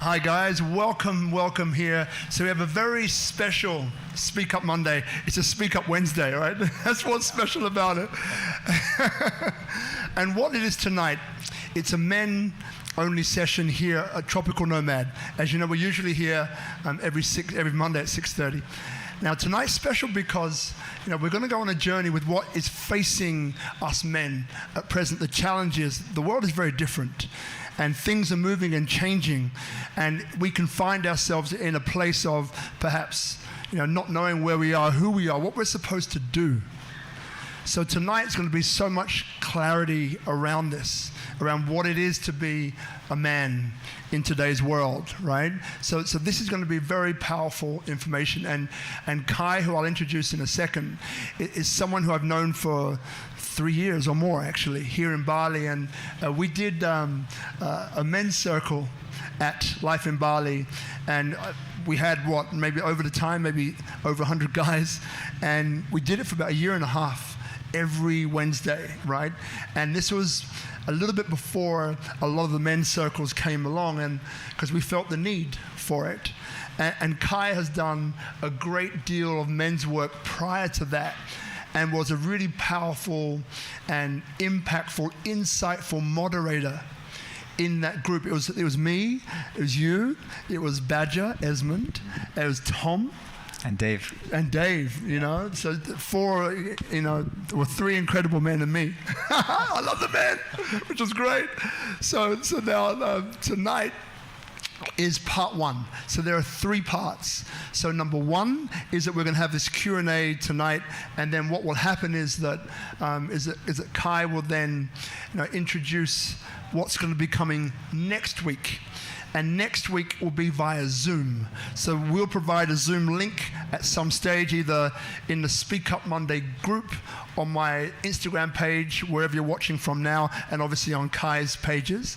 Hi guys, welcome here. So we have a very special Speak Up Monday. It's a Speak Up Wednesday, right? That's what's special about it. And what it is tonight, it's a men-only session here at Tropical Nomad. As you know, we're usually here every Monday at 6:30. Now tonight's special because we're going to go on a journey with what is facing us men at present. The challenge is the world is very different. And things are moving and changing, and we can find ourselves in a place of perhaps, not knowing where we are, who we are, what we're supposed to do. So tonight's going to be so much clarity around this, around what it is to be a man in today's world, right? So this is going to be very powerful information, and Kai, who I'll introduce in a second, is someone who I've known for 3 years or more, actually, here in Bali. And we did a men's circle at Life in Bali, and we had maybe over the time, maybe over 100 guys, and we did it for about a year and a half, every Wednesday, right? And this was a little bit before a lot of the men's circles came along, and because we felt the need for it. And Kai has done a great deal of men's work prior to that, and was a really powerful and impactful, insightful moderator in that group. It was me, it was you, it was Badger, Esmond, it was Tom. And Dave. So there were three incredible men and me. I love the men, which was great. So now tonight is part one. So there are 3 parts. So number 1 is that we're going to have this Q&A tonight, and then what will happen is that Kai will then introduce what's going to be coming next week. And next week will be via Zoom. So we'll provide a Zoom link at some stage, either in the Speak Up Monday group, on my Instagram page, wherever you're watching from now, and obviously on Kai's pages.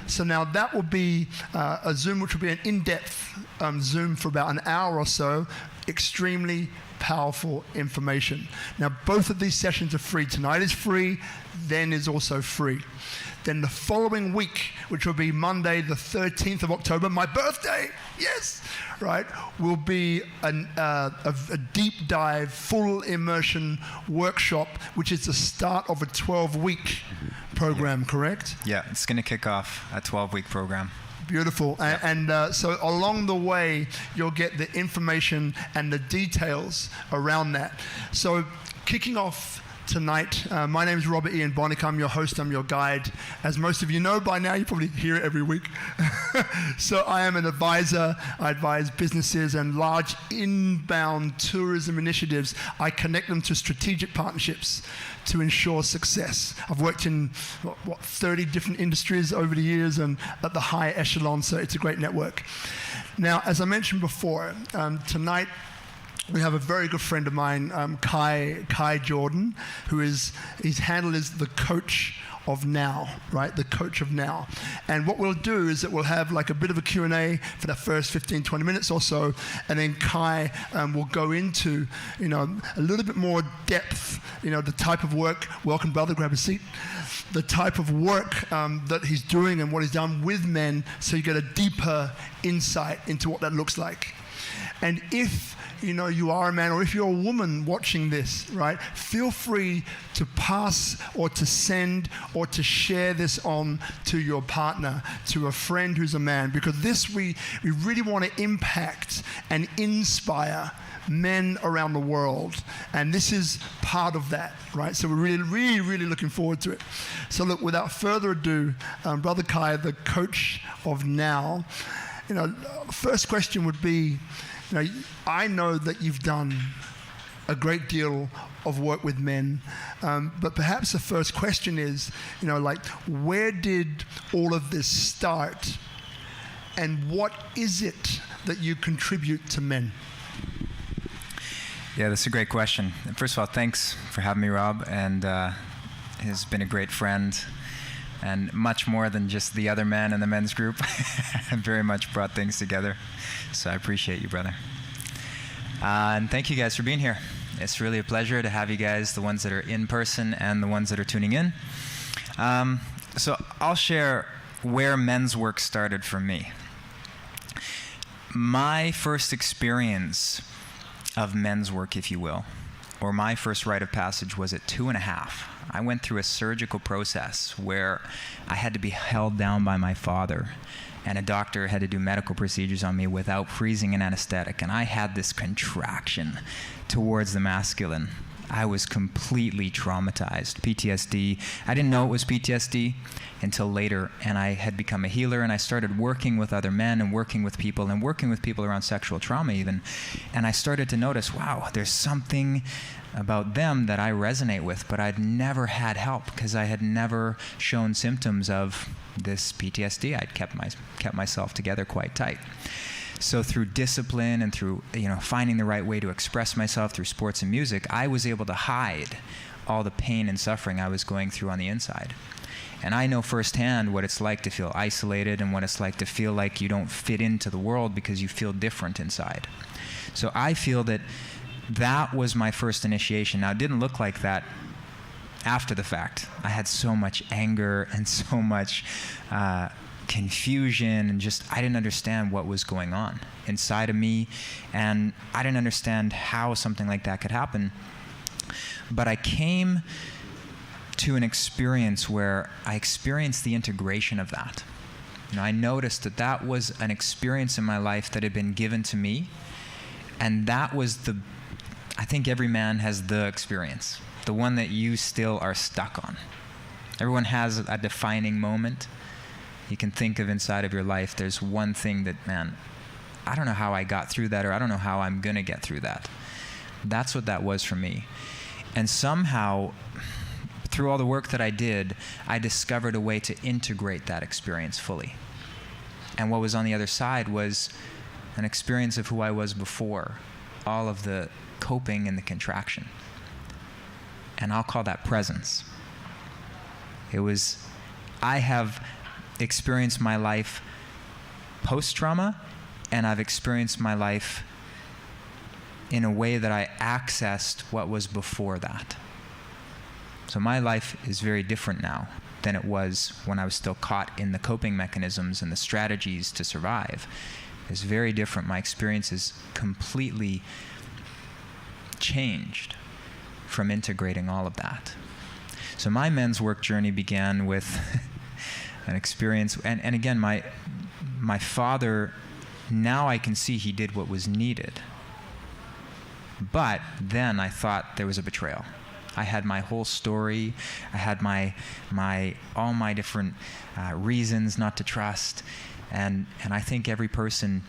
So now that will be a Zoom, which will be an in-depth Zoom for about an hour or so, extremely powerful information. Now, both of these sessions are free. Tonight is free, then is also free. Then the following week, which will be Monday, the 13th of October, my birthday, yes, right, will be a deep dive, full immersion workshop, which is the start of a 12-week program, correct? Yeah, it's going to kick off a 12-week program. Beautiful. And so along the way, you'll get the information and the details around that. So kicking off tonight, my name is Robert Ian Bonnick. I'm your host, I'm your guide. As most of you know by now, you probably hear it every week. So I am an advisor. I advise businesses and large inbound tourism initiatives. I connect them to strategic partnerships to ensure success. I've worked in 30 different industries over the years and at the high echelon, so it's a great network. Now, as I mentioned before, tonight we have a very good friend of mine, Kai Jordan, who his handle is the Coach of Now, right? The Coach of Now. And what we'll do is that we'll have like a bit of a Q&A for the first 15, 20 minutes or so, and then Kai will go into, a little bit more depth, the type of work, welcome brother, grab a seat, the type of work that he's doing and what he's done with men, so you get a deeper insight into what that looks like. And if you are a man, or if you're a woman watching this, right, feel free to pass or to send or to share this on to your partner, to a friend who's a man, because this we really want to impact and inspire men around the world, and this is part of that, right? So we're really looking forward to it. So look, without further ado, Brother Kai, the Coach of Now, first question would be, I know that you've done a great deal of work with men, but perhaps the first question is, where did all of this start, and what is it that you contribute to men? Yeah, that's a great question. First of all, thanks for having me, Rob, and he's been a great friend, and much more than just the other man in the men's group. Very much brought things together. So I appreciate you, brother. And thank you guys for being here. It's really a pleasure to have you guys, the ones that are in person and the ones that are tuning in. So I'll share where men's work started for me. my first experience of men's work, if you will, or my first rite of passage was at 2.5. I went through a surgical process where I had to be held down by my father, and a doctor had to do medical procedures on me without freezing an anesthetic, and I had this contraction towards the masculine. I was completely traumatized. PTSD. I didn't know it was PTSD until later, and I had become a healer, and I started working with other men and working with people around sexual trauma even, and I started to notice, wow, there's something about them that I resonate with, but I'd never had help because I had never shown symptoms of this PTSD. I'd kept myself together quite tight. So through discipline and through finding the right way to express myself through sports and music, I was able to hide all the pain and suffering I was going through on the inside. And I know firsthand what it's like to feel isolated and what it's like to feel like you don't fit into the world because you feel different inside. So I feel that was my first initiation. Now, it didn't look like that after the fact. I had so much anger and so much confusion, and just I didn't understand what was going on inside of me, and I didn't understand how something like that could happen. But I came to an experience where I experienced the integration of that. I noticed that was an experience in my life that had been given to me, and that was I think every man has the experience, the one that you still are stuck on. Everyone has a defining moment. You can think of inside of your life, there's one thing that, man, I don't know how I got through that, or I don't know how I'm going to get through that. That's what that was for me. And somehow, through all the work that I did, I discovered a way to integrate that experience fully. And what was on the other side was an experience of who I was before, all of the coping and the contraction. And I'll call that presence. I have experienced my life post-trauma, and I've experienced my life in a way that I accessed what was before that. So my life is very different now than it was when I was still caught in the coping mechanisms and the strategies to survive. It's very different. My experience is completely changed from integrating all of that. So my men's work journey began with an experience, and again, my father, now I can see he did what was needed. But then I thought there was a betrayal. I had my whole story. I had all my different reasons not to trust, and I think every person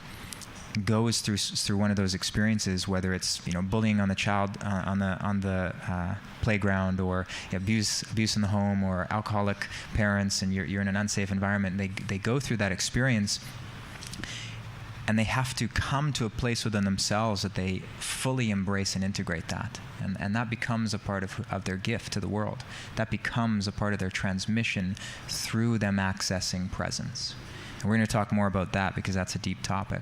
goes through one of those experiences, whether it's bullying on the playground, or abuse in the home, or alcoholic parents, and you're in an unsafe environment. They go through that experience, and they have to come to a place within themselves that they fully embrace and integrate that, and that becomes a part of their gift to the world. That becomes a part of their transmission through them accessing presence. And we're going to talk more about that because that's a deep topic.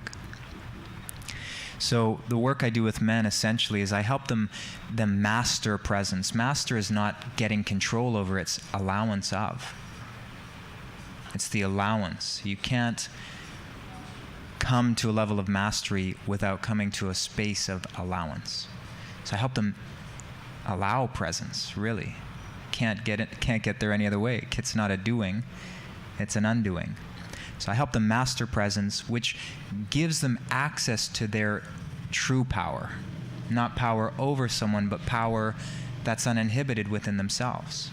So the work I do with men essentially is I help them master presence. Master is not getting control over, it's allowance of. It's the allowance. You can't come to a level of mastery without coming to a space of allowance. So I help them allow presence, really. Can't get there any other way. It's not a doing, it's an undoing. So I help them master presence, which gives them access to their true power. Not power over someone, but power that's uninhibited within themselves.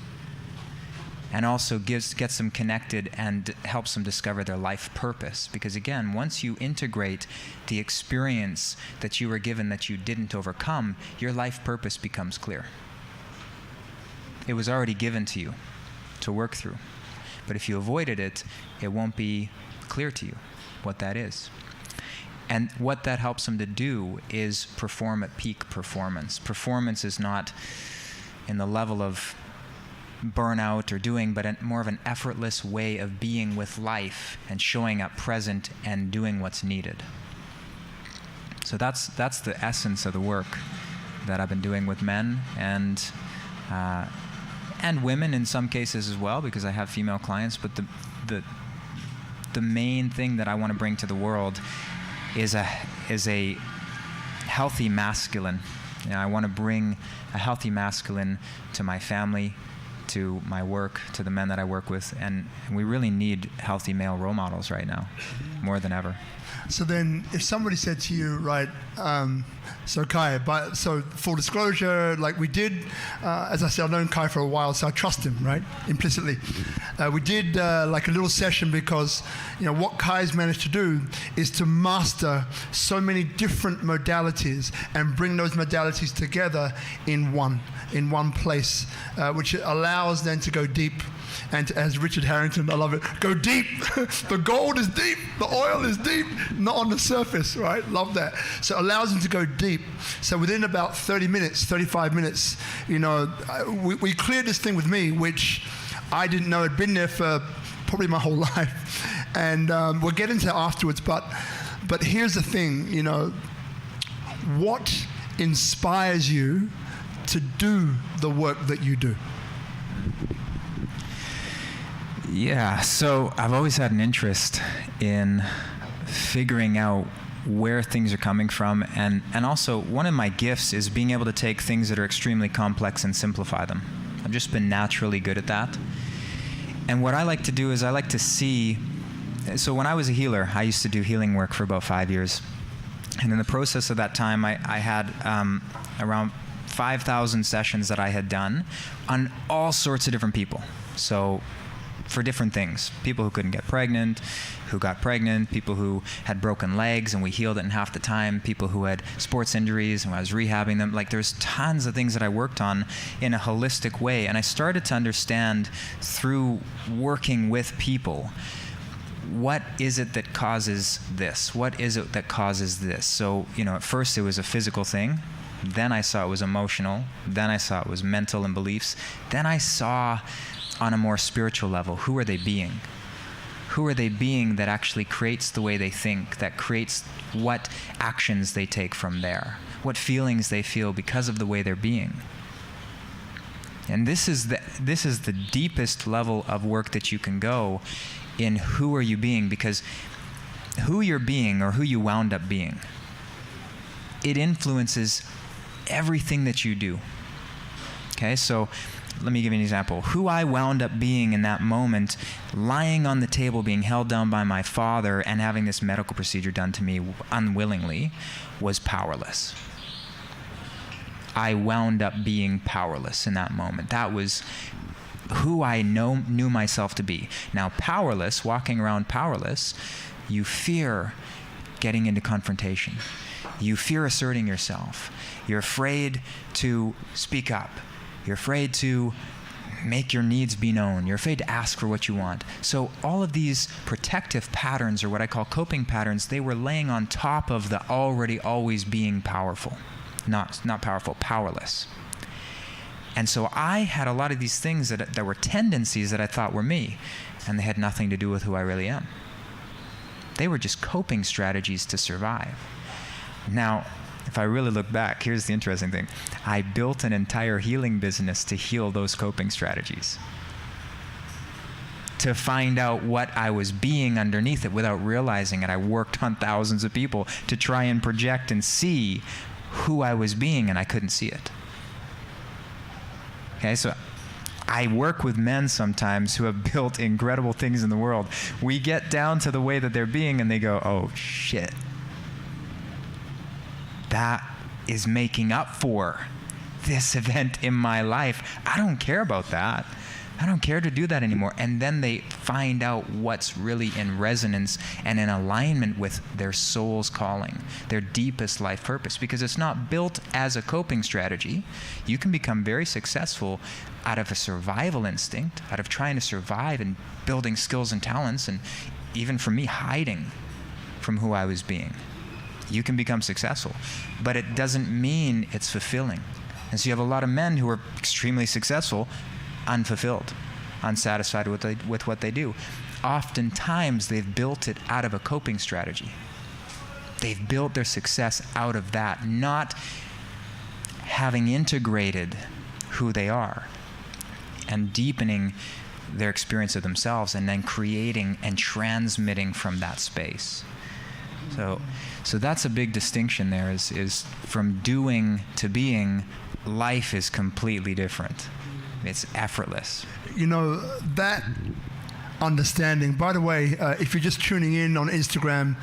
And also gets them connected and helps them discover their life purpose. Because again, once you integrate the experience that you were given that you didn't overcome, your life purpose becomes clear. It was already given to you to work through. But if you avoided it, it won't be clear to you what that is. And what that helps them to do is perform at peak performance. Performance is not in the level of burnout or doing, but more of an effortless way of being with life and showing up present and doing what's needed. So that's the essence of the work that I've been doing with men and women in some cases as well, because I have female clients. But the main thing that I want to bring to the world is a healthy masculine. I want to bring a healthy masculine to my family, to my work, to the men that I work with, and we really need healthy male role models right now, more than ever. So then, if somebody said to you, right, so Kai, so full disclosure, like we did, as I said, I've known Kai for a while, so I trust him, right, implicitly. We did like a little session because, what Kai's managed to do is to master so many different modalities and bring those modalities together in one place, which allows then to go deep. And as Richard Harrington, I love it, go deep. The gold is deep, the oil is deep, not on the surface, right? Love that. So it allows them to go deep. So within about 30 minutes, 35 minutes, we cleared this thing with me, which I didn't know had been there for probably my whole life. And we'll get into it afterwards, but here's the thing, what inspires you to do the work that you do? Yeah, so I've always had an interest in figuring out where things are coming from, and also one of my gifts is being able to take things that are extremely complex and simplify them. I've just been naturally good at that. And what I like to do is I like to see, so when I was a healer, I used to do healing work for about 5 years. And in the process of that time, I had around 5,000 sessions that I had done on all sorts of different people. So for different things. People who couldn't get pregnant, who got pregnant, people who had broken legs and we healed it in half the time, people who had sports injuries and I was rehabbing them. Like there's tons of things that I worked on in a holistic way. And I started to understand through working with people, what is it that causes this? What is it that causes this? So, at first it was a physical thing. Then I saw it was emotional. Then I saw it was mental and beliefs. Then I saw on a more spiritual level, who are they being? Who are they being that actually creates the way they think, that creates what actions they take from there, what feelings they feel because of the way they're being? And this is the deepest level of work that you can go in who are you being, because who you're being or who you wound up being, it influences everything that you do. Okay, so let me give you an example. Who I wound up being in that moment, lying on the table, being held down by my father and having this medical procedure done to me unwillingly, was powerless. I wound up being powerless in that moment. That was who I knew myself to be. Now, powerless, walking around powerless, you fear getting into confrontation. You fear asserting yourself. You're afraid to speak up. You're afraid to make your needs be known. You're afraid to ask for what you want. So all of these protective patterns, or what I call coping patterns, they were laying on top of the already always being powerful. Not powerful, powerless. And so I had a lot of these things that were tendencies that I thought were me, and they had nothing to do with who I really am. They were just coping strategies to survive. Now, if I really look back, here's the interesting thing. I built an entire healing business to heal those coping strategies, to find out what I was being underneath it without realizing it. I worked on thousands of people to try and project and see who I was being, and I couldn't see it. Okay, so I work with men sometimes who have built incredible things in the world. We get down to the way that they're being, and they go, oh, shit. That is making up for this event in my life. I don't care about that. I don't care to do that anymore. And then they find out what's really in resonance and in alignment with their soul's calling, their deepest life purpose, because it's not built as a coping strategy. You can become very successful out of a survival instinct, out of trying to survive and building skills and talents, and even for me, hiding from who I was being. You can become successful, but it doesn't mean it's fulfilling. And so you have a lot of men who are extremely successful, unfulfilled, unsatisfied with what they do. Oftentimes, they've built it out of a coping strategy. They've built their success out of that, not having integrated who they are and deepening their experience of themselves, and then creating and transmitting from that space. So So that's a big distinction there, is from doing to being, life is completely different. It's effortless. You know, that understanding, by the way, if you're just tuning in on Instagram,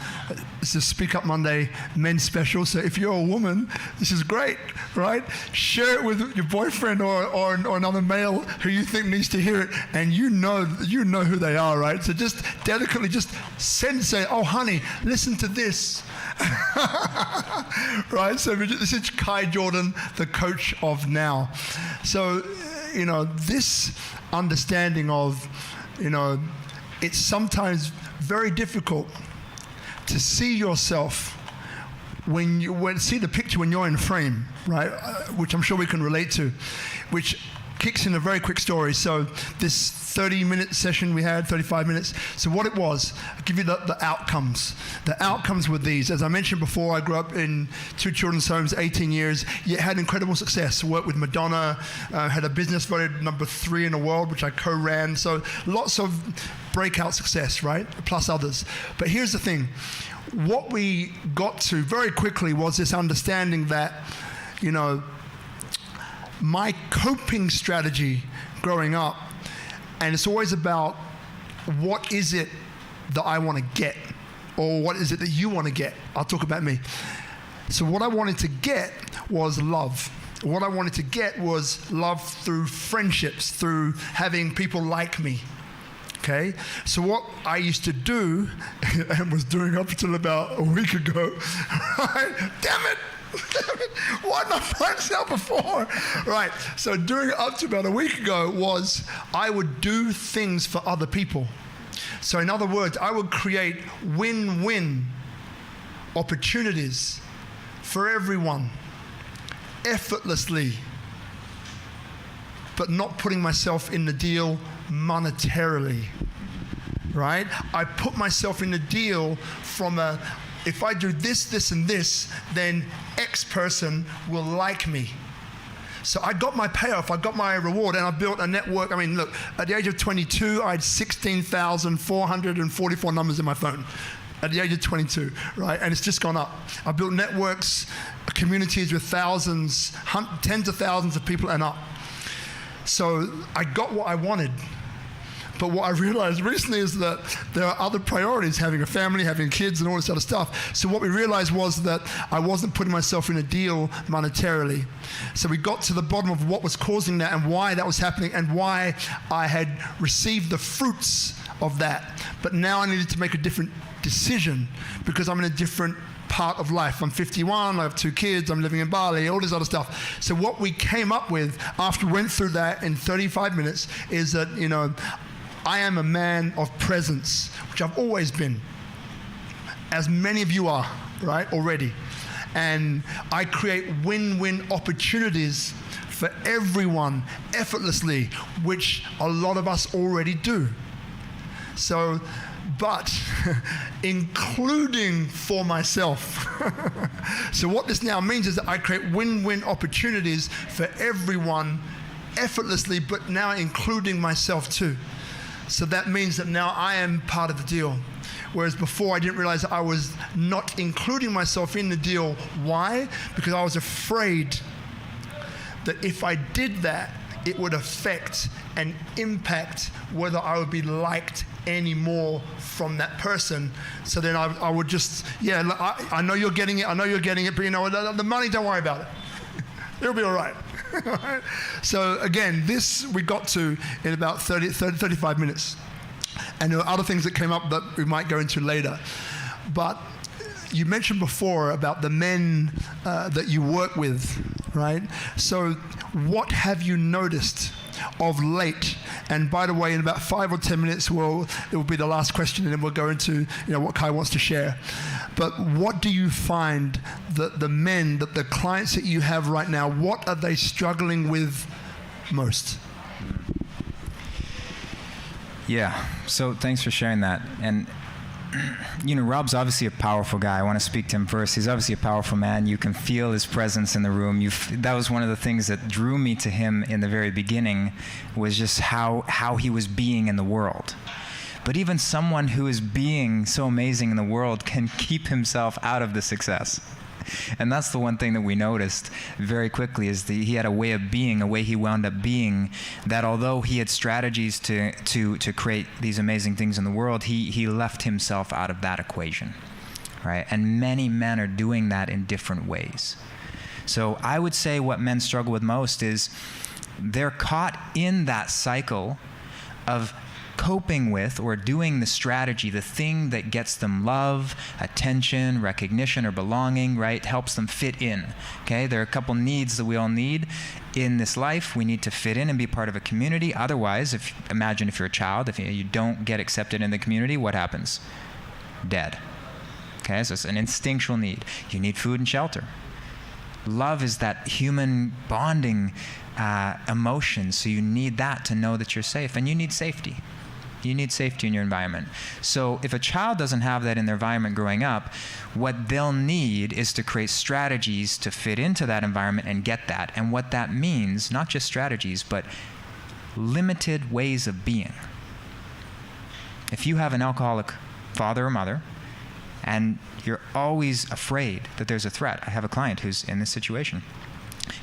it's a Speak Up Monday men's special. So if you're a woman, this is great, right? Share it with your boyfriend or another male who you think needs to hear it, and you know who they are, right? So just delicately just say, oh honey, listen to this. Right? So this is Kai Jordan, the coach of now. So, you know, this understanding of, you know, it's sometimes very difficult to see yourself when you see the picture when you're in frame, right? Which I'm sure we can relate to, which kicks in a very quick story. So this 30-minute session we had, 35 minutes. So what it was, I'll give you the outcomes. The outcomes were these. As I mentioned before, I grew up in 2 children's homes, 18 years, yet had incredible success. Worked with Madonna, had a business voted number 3 in the world, which I co-ran. So lots of breakout success, right? Plus others. But here's the thing. What we got to very quickly was this understanding that, you know, my coping strategy growing up, and it's always about what is it that I want to get, or what is it that you want to get. I'll talk about me. So what I wanted to get was love. What I wanted to get was love through friendships, through having people like me. Okay? So what I used to do, and was doing up until about a week ago, right? Damn it! Why didn't I find this out before? Right, so doing it up to about a week ago was I would do things for other people. So in other words, I would create win-win opportunities for everyone, effortlessly, but not putting myself in the deal monetarily, right? I put myself in the deal from if I do this, this, and this, then X person will like me. So I got my payoff, I got my reward, and I built a network. I mean, look, at the age of 22, I had 16,444 numbers in my phone. At the age of 22, right? And it's just gone up. I built networks, communities with thousands, tens of thousands of people and up. So I got what I wanted. But what I realized recently is that there are other priorities, having a family, having kids, and all this other stuff. So what we realized was that I wasn't putting myself in a deal monetarily. So we got to the bottom of what was causing that and why that was happening and why I had received the fruits of that. But now I needed to make a different decision because I'm in a different part of life. I'm 51, I have 2 kids, I'm living in Bali, all this other stuff. So what we came up with after we went through that in 35 minutes is that, you know, I am a man of presence, which I've always been, as many of you are, right, already. And I create win-win opportunities for everyone effortlessly, which a lot of us already do. So, but including for myself. So what this now means is that I create win-win opportunities for everyone effortlessly, but now including myself too. So that means that now I am part of the deal. Whereas before I didn't realize that I was not including myself in the deal. Why? Because I was afraid that if I did that, it would affect and impact whether I would be liked anymore from that person. So then I would just, yeah, I know you're getting it, but you know, the money, don't worry about it. It'll be all right. So again, this we got to in about 35 minutes. And there were other things that came up that we might go into later. But you mentioned before about the men that you work with, right? So what have you noticed of late? And by the way, in about 5 or 10 minutes, it will be the last question, and then we'll go into what Kai wants to share. But what do you find that the men, that the clients that you have right now, what are they struggling with most? Yeah, so thanks for sharing that. And Rob's obviously a powerful guy. I want to speak to him first. He's obviously a powerful man. You can feel his presence in the room. That was one of the things that drew me to him in the very beginning, was just how he was being in the world. But even someone who is being so amazing in the world can keep himself out of the success. And that's the one thing that we noticed very quickly, is he had a way of being, a way he wound up being, that although he had strategies to create these amazing things in the world, he left himself out of that equation, right? And many men are doing that in different ways. So I would say what men struggle with most is they're caught in that cycle of coping with or doing the strategy, the thing that gets them love, attention, recognition, or belonging, right? Helps them fit in, okay? There are a couple needs that we all need in this life. We need to fit in and be part of a community. Otherwise, imagine if you're a child, if you don't get accepted in the community, what happens? Dead, okay? So it's an instinctual need. You need food and shelter. Love is that human bonding emotion, so you need that to know that you're safe, and you need safety. You need safety in your environment. So if a child doesn't have that in their environment growing up, what they'll need is to create strategies to fit into that environment and get that. And what that means, not just strategies, but limited ways of being. If you have an alcoholic father or mother, and you're always afraid that there's a threat. I have a client who's in this situation.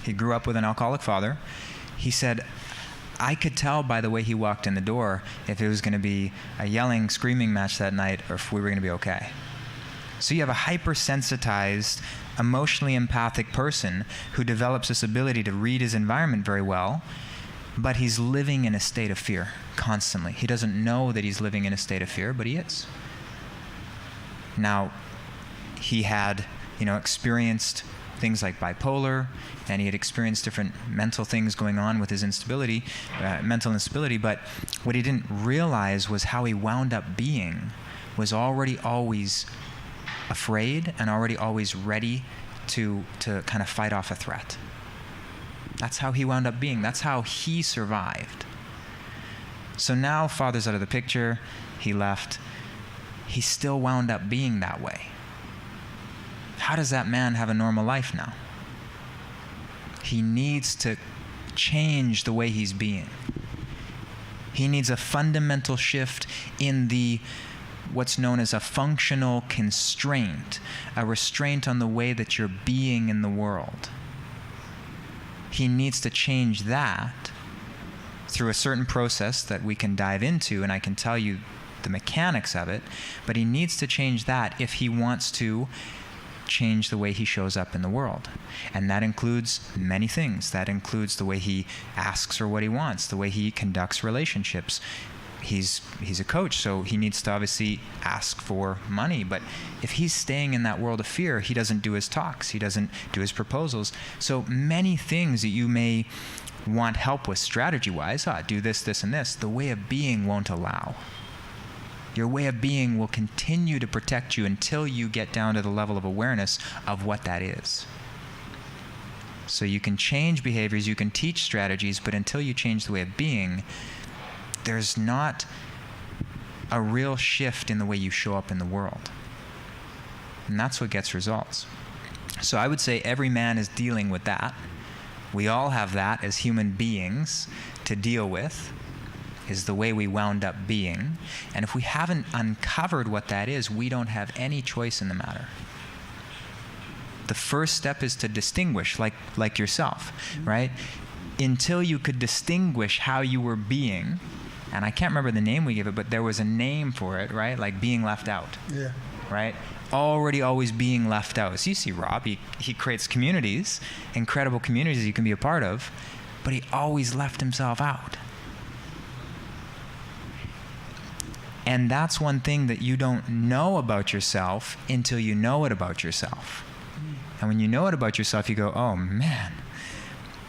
He grew up with an alcoholic father. He said, I could tell by the way he walked in the door if it was going to be a yelling, screaming match that night or if we were going to be okay. So you have a hypersensitized, emotionally empathic person who develops this ability to read his environment very well, but he's living in a state of fear constantly. He doesn't know that he's living in a state of fear, but he is. Now, he had, experienced things like bipolar, and he had experienced different mental things going on with his instability, mental instability, but what he didn't realize was how he wound up being was already always afraid and already always ready to kind of fight off a threat. That's how he wound up being. That's how he survived. So now father's out of the picture, he left. He still wound up being that way. How does that man have a normal life now? He needs to change the way he's being. He needs a fundamental shift in what's known as a functional constraint, a restraint on the way that you're being in the world. He needs to change that through a certain process that we can dive into, and I can tell you the mechanics of it, but he needs to change that if he wants to change the way he shows up in the world. And that includes many things. That includes the way he asks for what he wants, the way he conducts relationships. He's a coach, so he needs to obviously ask for money. But if he's staying in that world of fear, he doesn't do his talks, he doesn't do his proposals. So many things that you may want help with strategy-wise, do this, this, and this, the way of being won't allow. Your way of being will continue to protect you until you get down to the level of awareness of what that is. So you can change behaviors, you can teach strategies, but until you change the way of being, there's not a real shift in the way you show up in the world. And that's what gets results. So I would say every man is dealing with that. We all have that as human beings to deal with, is the way we wound up being. And if we haven't uncovered what that is, we don't have any choice in the matter. The first step is to distinguish, like yourself, right? Until you could distinguish how you were being, and I can't remember the name we gave it, but there was a name for it, right? Like being left out. Yeah. Right? Already always being left out. So you see Rob, he creates communities, incredible communities you can be a part of, but he always left himself out. And that's one thing that you don't know about yourself until you know it about yourself. And when you know it about yourself, you go, oh man,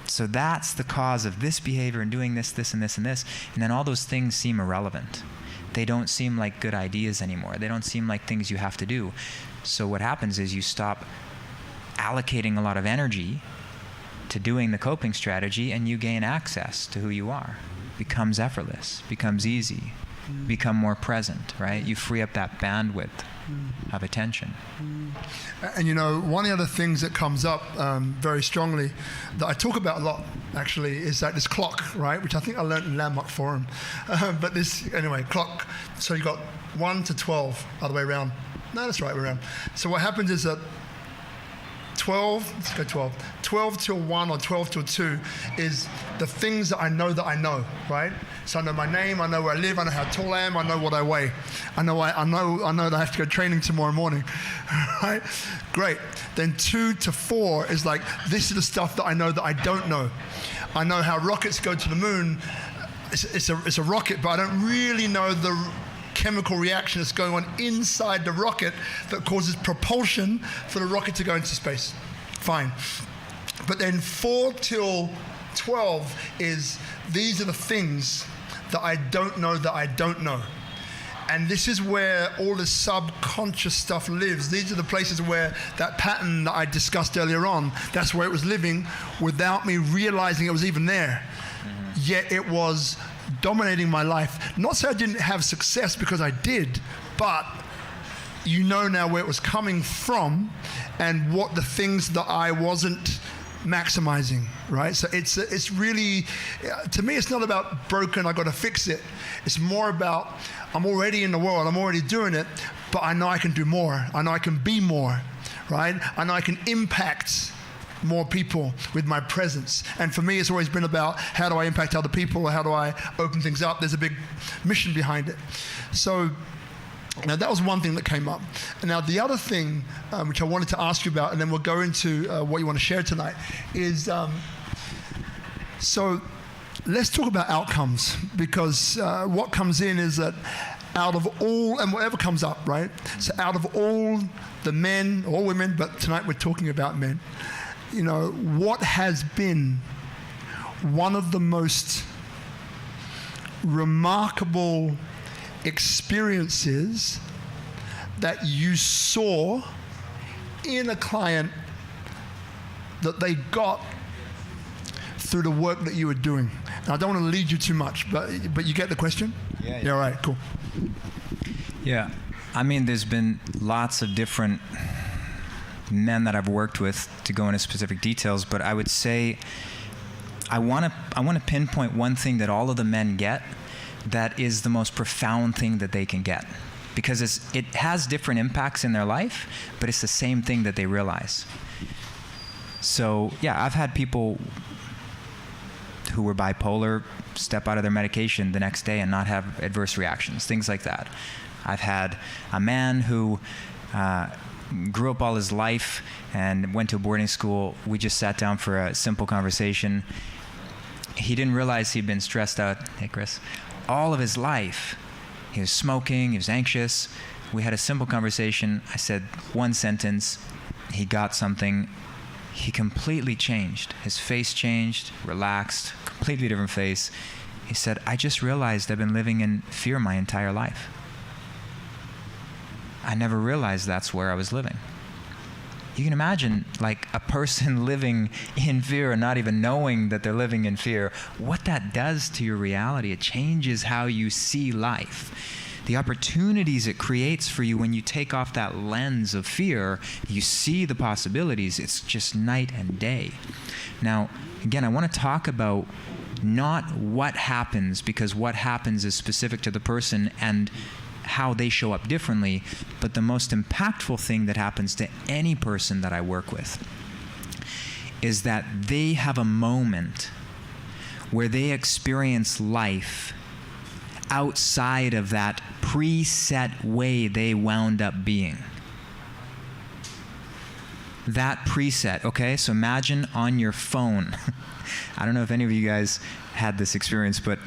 so that's the cause of this behavior and doing this, this, and this, and this. And then all those things seem irrelevant. They don't seem like good ideas anymore. They don't seem like things you have to do. So what happens is you stop allocating a lot of energy to doing the coping strategy, and you gain access to who you are. Becomes effortless, becomes easy. become more present, right? You free up that bandwidth of attention. And you know, one of the other things that comes up very strongly that I talk about a lot, actually, is that this clock, right? Which I think I learned in Landmark Forum. But this, anyway, clock. So you got 1 to 12, other way around. No, that's right way around. So what happens is that 12, let's go 12. 12 till 1 or 12 till 2 is the things that I know, right? So I know my name, I know where I live, I know how tall I am, I know what I weigh. I know that I have to go training tomorrow morning, right? Great. Then 2 to 4 is like, this is the stuff that I know that I don't know. I know how rockets go to the moon. It's a rocket, but I don't really know the chemical reaction that's going on inside the rocket that causes propulsion for the rocket to go into space. Fine. But then 4 till 12 is, these are the things that I don't know. And this is where all the subconscious stuff lives. These are the places where that pattern that I discussed earlier on, that's where it was living without me realizing it was even there. Yet it was dominating my life. Not so I didn't have success, because I did, but you know now where it was coming from and what the things that I wasn't maximizing, right? So it's really, to me, it's not about broken, I got to fix it. It's more about, I'm already in the world, I'm already doing it, but I know I can do more. I know I can be more, right? I know I can impact more people with my presence. And for me, it's always been about, how do I impact other people, or how do I open things up? There's a big mission behind it. So now that was one thing that came up. And now the other thing which I wanted to ask you about, and then we'll go into what you want to share tonight, is so let's talk about outcomes, because what comes in is that out of all, and whatever comes up, right? So out of all the men or women, but tonight we're talking about men, you know, what has been one of the most remarkable experiences that you saw in a client that they got through the work that you were doing? Now, I don't want to lead you too much, but you get the question? Yeah, all right, cool. Yeah, I mean, there's been lots of different men that I've worked with, to go into specific details, but I would say I want to pinpoint one thing that all of the men get that is the most profound thing that they can get, because it has different impacts in their life, but it's the same thing that they realize. So yeah, I've had people who were bipolar step out of their medication the next day and not have adverse reactions, things like that. I've had a man who grew up all his life and went to a boarding school. We just sat down for a simple conversation. He didn't realize he'd been stressed out, hey Chris, all of his life. He was smoking, he was anxious. We had a simple conversation. I said one sentence, he got something. He completely changed. His face changed, relaxed, completely different face. He said, I just realized I've been living in fear my entire life. I never realized that's where I was living. You can imagine, like, a person living in fear and not even knowing that they're living in fear, what that does to your reality. It changes how you see life. The opportunities it creates for you when you take off that lens of fear, you see the possibilities. It's just night and day. Now, again, I want to talk about not what happens, because what happens is specific to the person and how they show up differently, but the most impactful thing that happens to any person that I work with is that they have a moment where they experience life outside of that preset way they wound up being. That preset, okay? So imagine on your phone. I don't know if any of you guys had this experience, but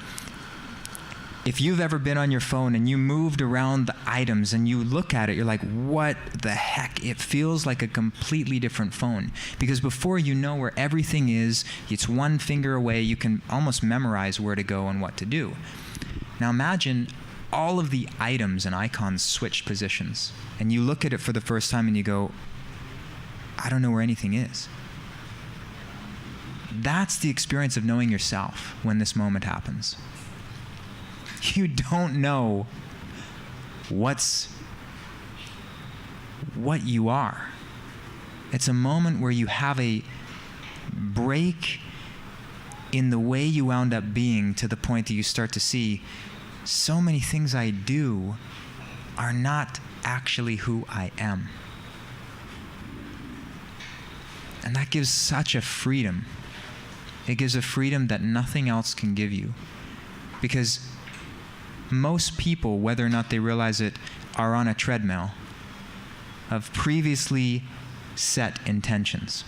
if you've ever been on your phone and you moved around the items and you look at it, you're like, what the heck? It feels like a completely different phone. Because before you know where everything is, it's one finger away, you can almost memorize where to go and what to do. Now imagine all of the items and icons switch positions. And you look at it for the first time and you go, I don't know where anything is. That's the experience of knowing yourself when this moment happens. You don't know what you are. It's a moment where you have a break in the way you wound up being, to the point that you start to see so many things I do are not actually who I am. And that gives such a freedom. It gives a freedom that nothing else can give you. Because most people, whether or not they realize it, are on a treadmill of previously set intentions.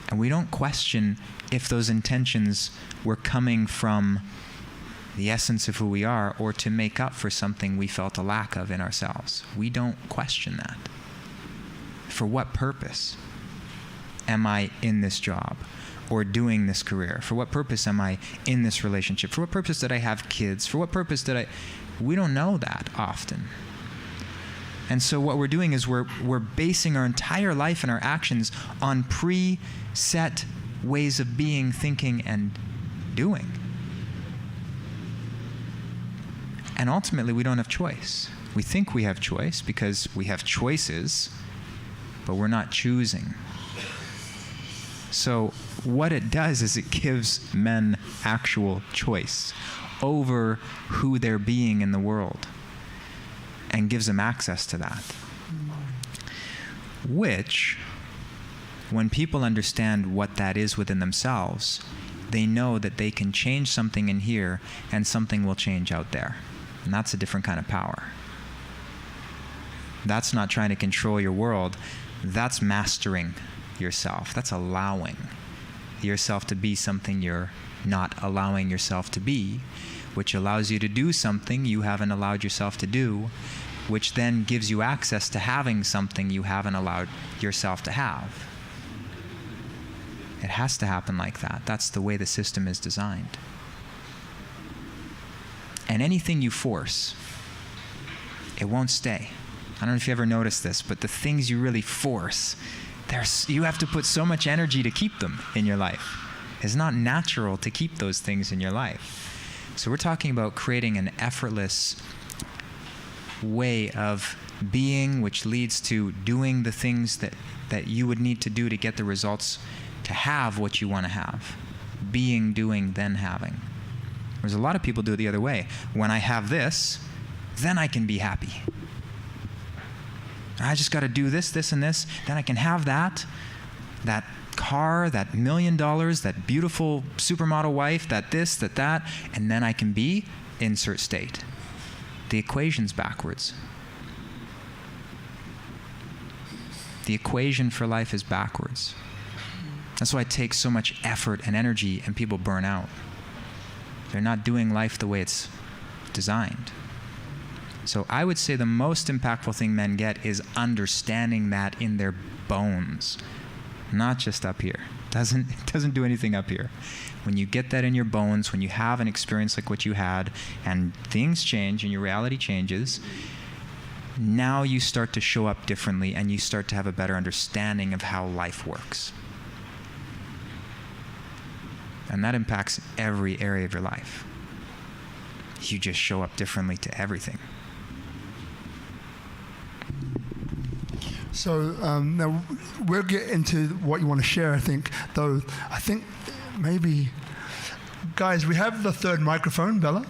And we don't question if those intentions were coming from the essence of who we are, or to make up for something we felt a lack of in ourselves. We don't question that. For what purpose am I in this job or doing this career? For what purpose am I in this relationship? For what purpose did I have kids? For what purpose did I... We don't know that often. And so what we're doing is we're basing our entire life and our actions on preset ways of being, thinking, and doing. And ultimately, we don't have choice. We think we have choice because we have choices, but we're not choosing. So what it does is it gives men actual choice over who they're being in the world, and gives them access to that. Which, when people understand what that is within themselves, they know that they can change something in here and something will change out there. And that's a different kind of power. That's not trying to control your world. That's mastering yourself. That's allowing yourself to be something you're not allowing yourself to be, which allows you to do something you haven't allowed yourself to do, which then gives you access to having something you haven't allowed yourself to have. It has to happen like that. That's the way the system is designed. And anything you force, it won't stay. I don't know if you ever noticed this, but the things you really force, you have to put so much energy to keep them in your life. It's not natural to keep those things in your life. So we're talking about creating an effortless way of being, which leads to doing the things that you would need to do to get the results to have what you want to have. Being, doing, then having. Whereas a lot of people do it the other way. When I have this, then I can be happy. I just got to do this, this, and this. Then I can have that car, that $1 million, that beautiful supermodel wife, that this, that, and then I can be insert state. The equation's backwards. The equation for life is backwards. That's why it takes so much effort and energy and people burn out. They're not doing life the way it's designed. So I would say the most impactful thing men get is understanding that in their bones, not just up here. It doesn't do anything up here. When you get that in your bones, when you have an experience like what you had, and things change and your reality changes, now you start to show up differently and you start to have a better understanding of how life works. And that impacts every area of your life. You just show up differently to everything. So now we'll get into what you want to share, I think, though. I think maybe, guys, we have the third microphone, Bella.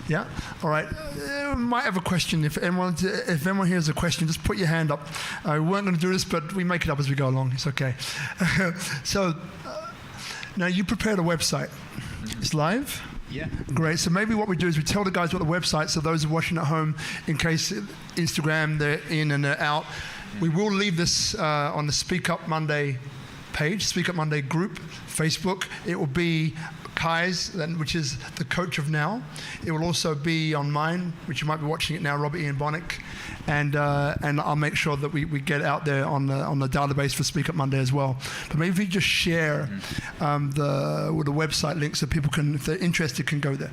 Yeah? All right. We might have a question. If anyone here has a question, just put your hand up. We weren't going to do this, but we make it up as we go along. It's okay. So now you prepared a website. It's live? Yeah. Great. So maybe what we do is we tell the guys what the website, so those who are watching at home, in case Instagram, they're in and they're out. We will leave this on the SpeakuP Monday page, SpeakuP Monday group, Facebook. It will be Kai's, which is the coach of now. It will also be on mine, which you might be watching it now, Robert Ian Bonnick. And I'll make sure that we get out there on the database for SpeakuP Monday as well. But maybe if you just share the website link so people can, if they're interested, can go there.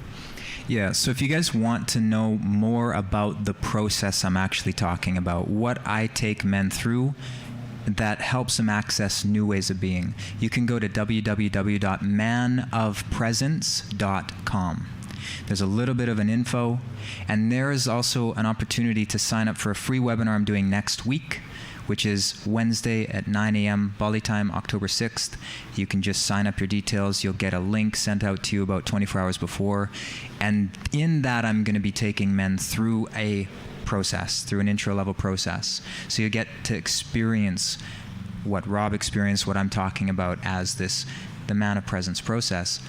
Yeah, so if you guys want to know more about the process I'm actually talking about, what I take men through that helps them access new ways of being, you can go to www.manofpresence.com. There's a little bit of an info, and there is also an opportunity to sign up for a free webinar I'm doing next week, which is Wednesday at 9 a.m. Bali time, October 6th. You can just sign up your details. You'll get a link sent out to you about 24 hours before. And in that, I'm going to be taking men through a process, through an intro-level process. So you get to experience what Rob experienced, what I'm talking about as the Man of Presence process.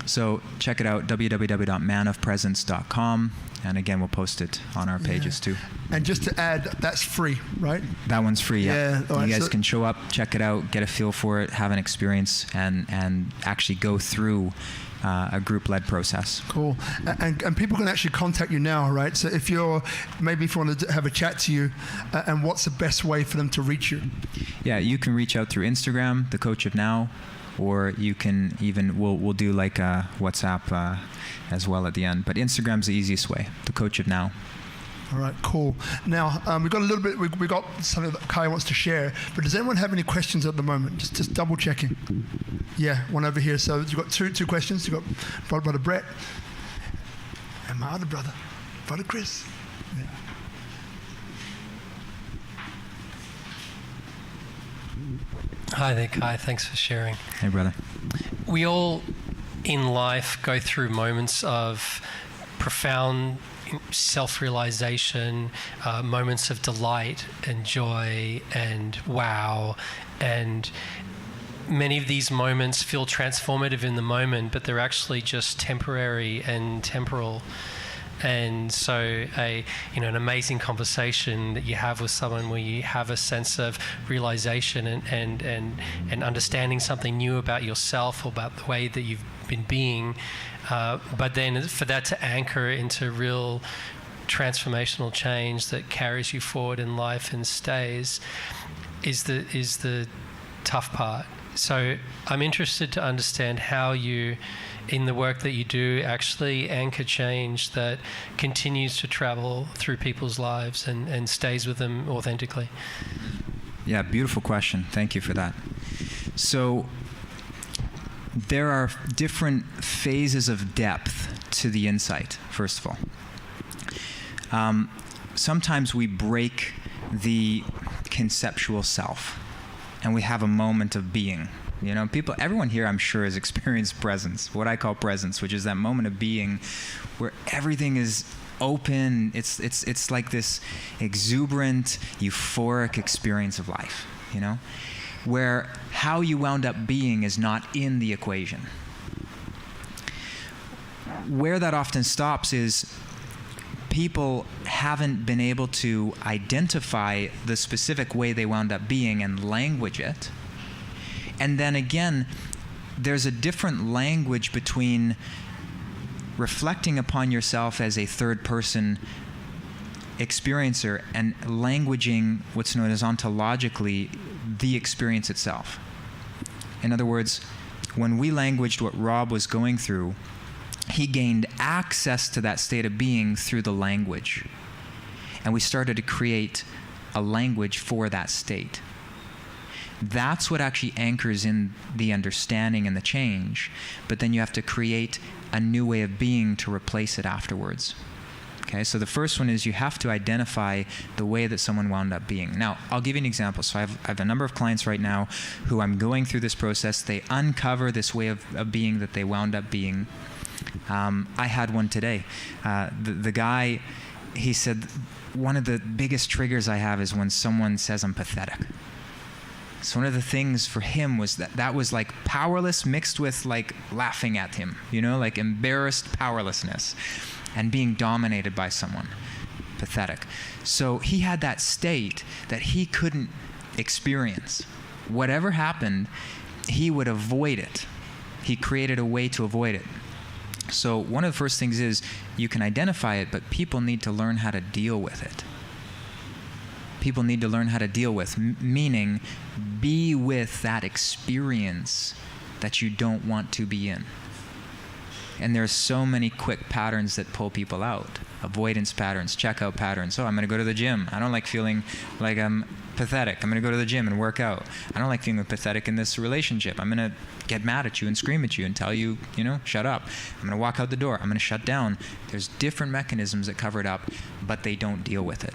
So check it out, www.manofpresence.com. And again, we'll post it on our pages too. And just to add, that's free, right? That one's free, yeah. Right, you guys can show up, check it out, get a feel for it, have an experience, and actually go through a group-led process. Cool. And people can actually contact you now, right? So if you want to have a chat to you, and what's the best way for them to reach you? Yeah, you can reach out through Instagram, The Coach of Now, or you can even, we'll do like a WhatsApp as well at the end. But Instagram's the easiest way, The Coach of Now. All right, cool. Now, we've got a little bit, we got something that Kai wants to share, but does anyone have any questions at the moment? Just double checking. Yeah, one over here. So you've got two questions. You've got Brother Brett and my other brother, Brother Chris. Yeah. Hi there, Kai. Thanks for sharing. Hey, brother. We all in life go through moments of profound self-realization, moments of delight and joy and wow, and many of these moments feel transformative in the moment, but they're actually just temporary and temporal. And so an amazing conversation that you have with someone where you have a sense of realization and understanding something new about yourself or about the way that you've been being, but then for that to anchor into real transformational change that carries you forward in life and stays is the tough part. So I'm interested to understand how you, in the work that you do, actually anchor change that continues to travel through people's lives and stays with them authentically. Yeah, beautiful question. Thank you for that. So there are different phases of depth to the insight, first of all. Sometimes we break the conceptual self and we have a moment of being. You know, everyone here, I'm sure, has experienced presence, what I call presence, which is that moment of being where everything is open. It's like this exuberant, euphoric experience of life, you know, where how you wound up being is not in the equation. Where that often stops is people haven't been able to identify the specific way they wound up being and language it. And then again, there's a different language between reflecting upon yourself as a third-person experiencer and languaging what's known as ontologically the experience itself. In other words, when we languaged what Rob was going through, he gained access to that state of being through the language. And we started to create a language for that state. That's what actually anchors in the understanding and the change, but then you have to create a new way of being to replace it afterwards. Okay, so the first one is you have to identify the way that someone wound up being. Now, I'll give you an example. So I have a number of clients right now who I'm going through this process. They uncover this way of being that they wound up being. I had one today. The guy, he said, one of the biggest triggers I have is when someone says I'm pathetic. So one of the things for him was that was like powerless mixed with like laughing at him, you know, like embarrassed powerlessness and being dominated by someone. Pathetic. So he had that state that he couldn't experience. Whatever happened, he would avoid it. He created a way to avoid it. So one of the first things is you can identify it, but people need to learn how to deal with it. People need to learn how to deal with, meaning be with that experience that you don't want to be in. And there's so many quick patterns that pull people out avoidance patterns, checkout patterns. Oh, I'm going to go to the gym. I don't like feeling like I'm pathetic. I'm going to go to the gym and work out. I don't like feeling pathetic in this relationship. I'm going to get mad at you and scream at you and tell you, shut up. I'm going to walk out the door. I'm going to shut down. There's different mechanisms that cover it up, but they don't deal with it.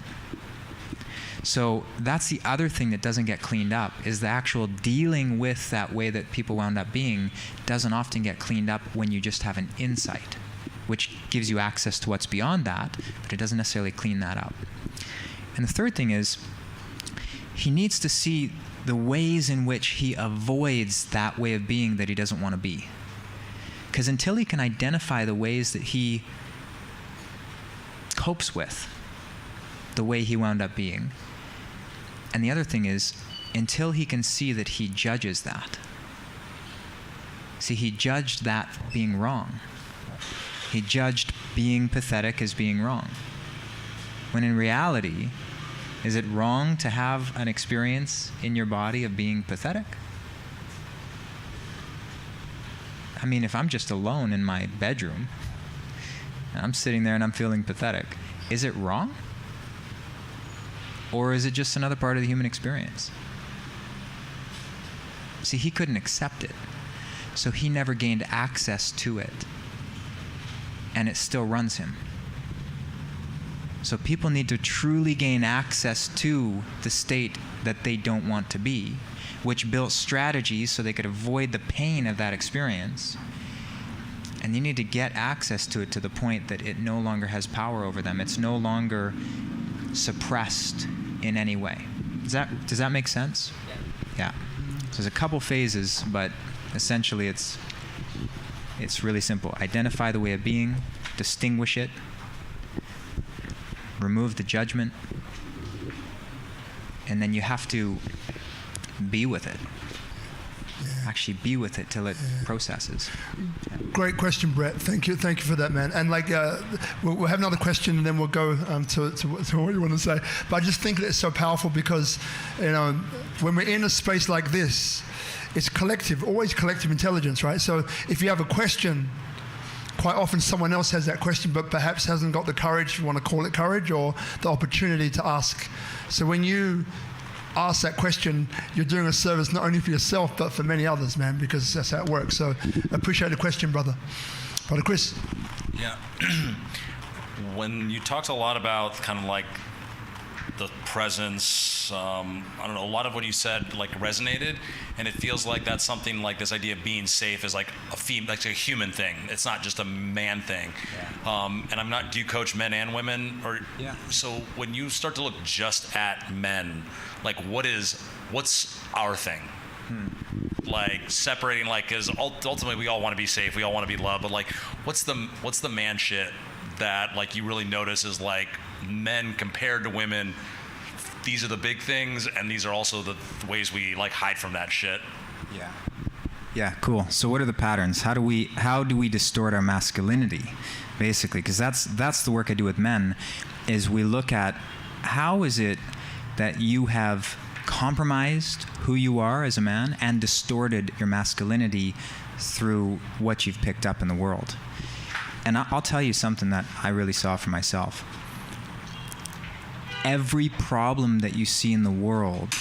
So that's the other thing that doesn't get cleaned up, is the actual dealing with that way that people wound up being doesn't often get cleaned up when you just have an insight, which gives you access to what's beyond that, but it doesn't necessarily clean that up. And the third thing is, he needs to see the ways in which he avoids that way of being that he doesn't want to be. Because until he can identify the ways that he copes with the way he wound up being, and the other thing is, until he can see that he judges that. See, he judged that being wrong. He judged being pathetic as being wrong. When in reality, is it wrong to have an experience in your body of being pathetic? I mean, if I'm just alone in my bedroom, and I'm sitting there and I'm feeling pathetic, is it wrong? Or is it just another part of the human experience? See, he couldn't accept it, so he never gained access to it, and it still runs him. So people need to truly gain access to the state that they don't want to be, which built strategies so they could avoid the pain of that experience. And you need to get access to it to the point that it no longer has power over them. It's no longer suppressed in any way. Does that make sense? Yeah. So there's a couple phases, but essentially it's really simple. Identify the way of being, distinguish it, remove the judgment, and then you have to be with it. Actually be with it till it processes. Great question, Brett. Thank you for that, man. And we'll have another question, and then we'll go to what you want to say. But I just think that it's so powerful because, when we're in a space like this, it's collective, always collective intelligence, right? So if you have a question, quite often someone else has that question, but perhaps hasn't got the courage, if you want to call it courage, or the opportunity to ask. So when you ask that question, you're doing a service not only for yourself, but for many others, man, because that's how it works. So appreciate the question, brother. Brother Chris. Yeah. When you talked a lot about kind of like the presence, I don't know, a lot of what you said resonated, and it feels like that's something like this idea of being safe is like a human thing. It's not just a man thing. Yeah. And do you coach men and women? Yeah. So when you start to look just at men, what's our thing? Separating, because ultimately we all want to be safe, we all want to be loved, but what's the man shit that you really notice is men compared to women? These are the big things, and these are also the ways we hide from that shit. Yeah, cool. So what are the patterns? How do we distort our masculinity, basically? Because that's the work I do with men, is we look at how is it that you have compromised who you are as a man and distorted your masculinity through what you've picked up in the world. And I'll tell you something that I really saw for myself. Every problem that you see in the world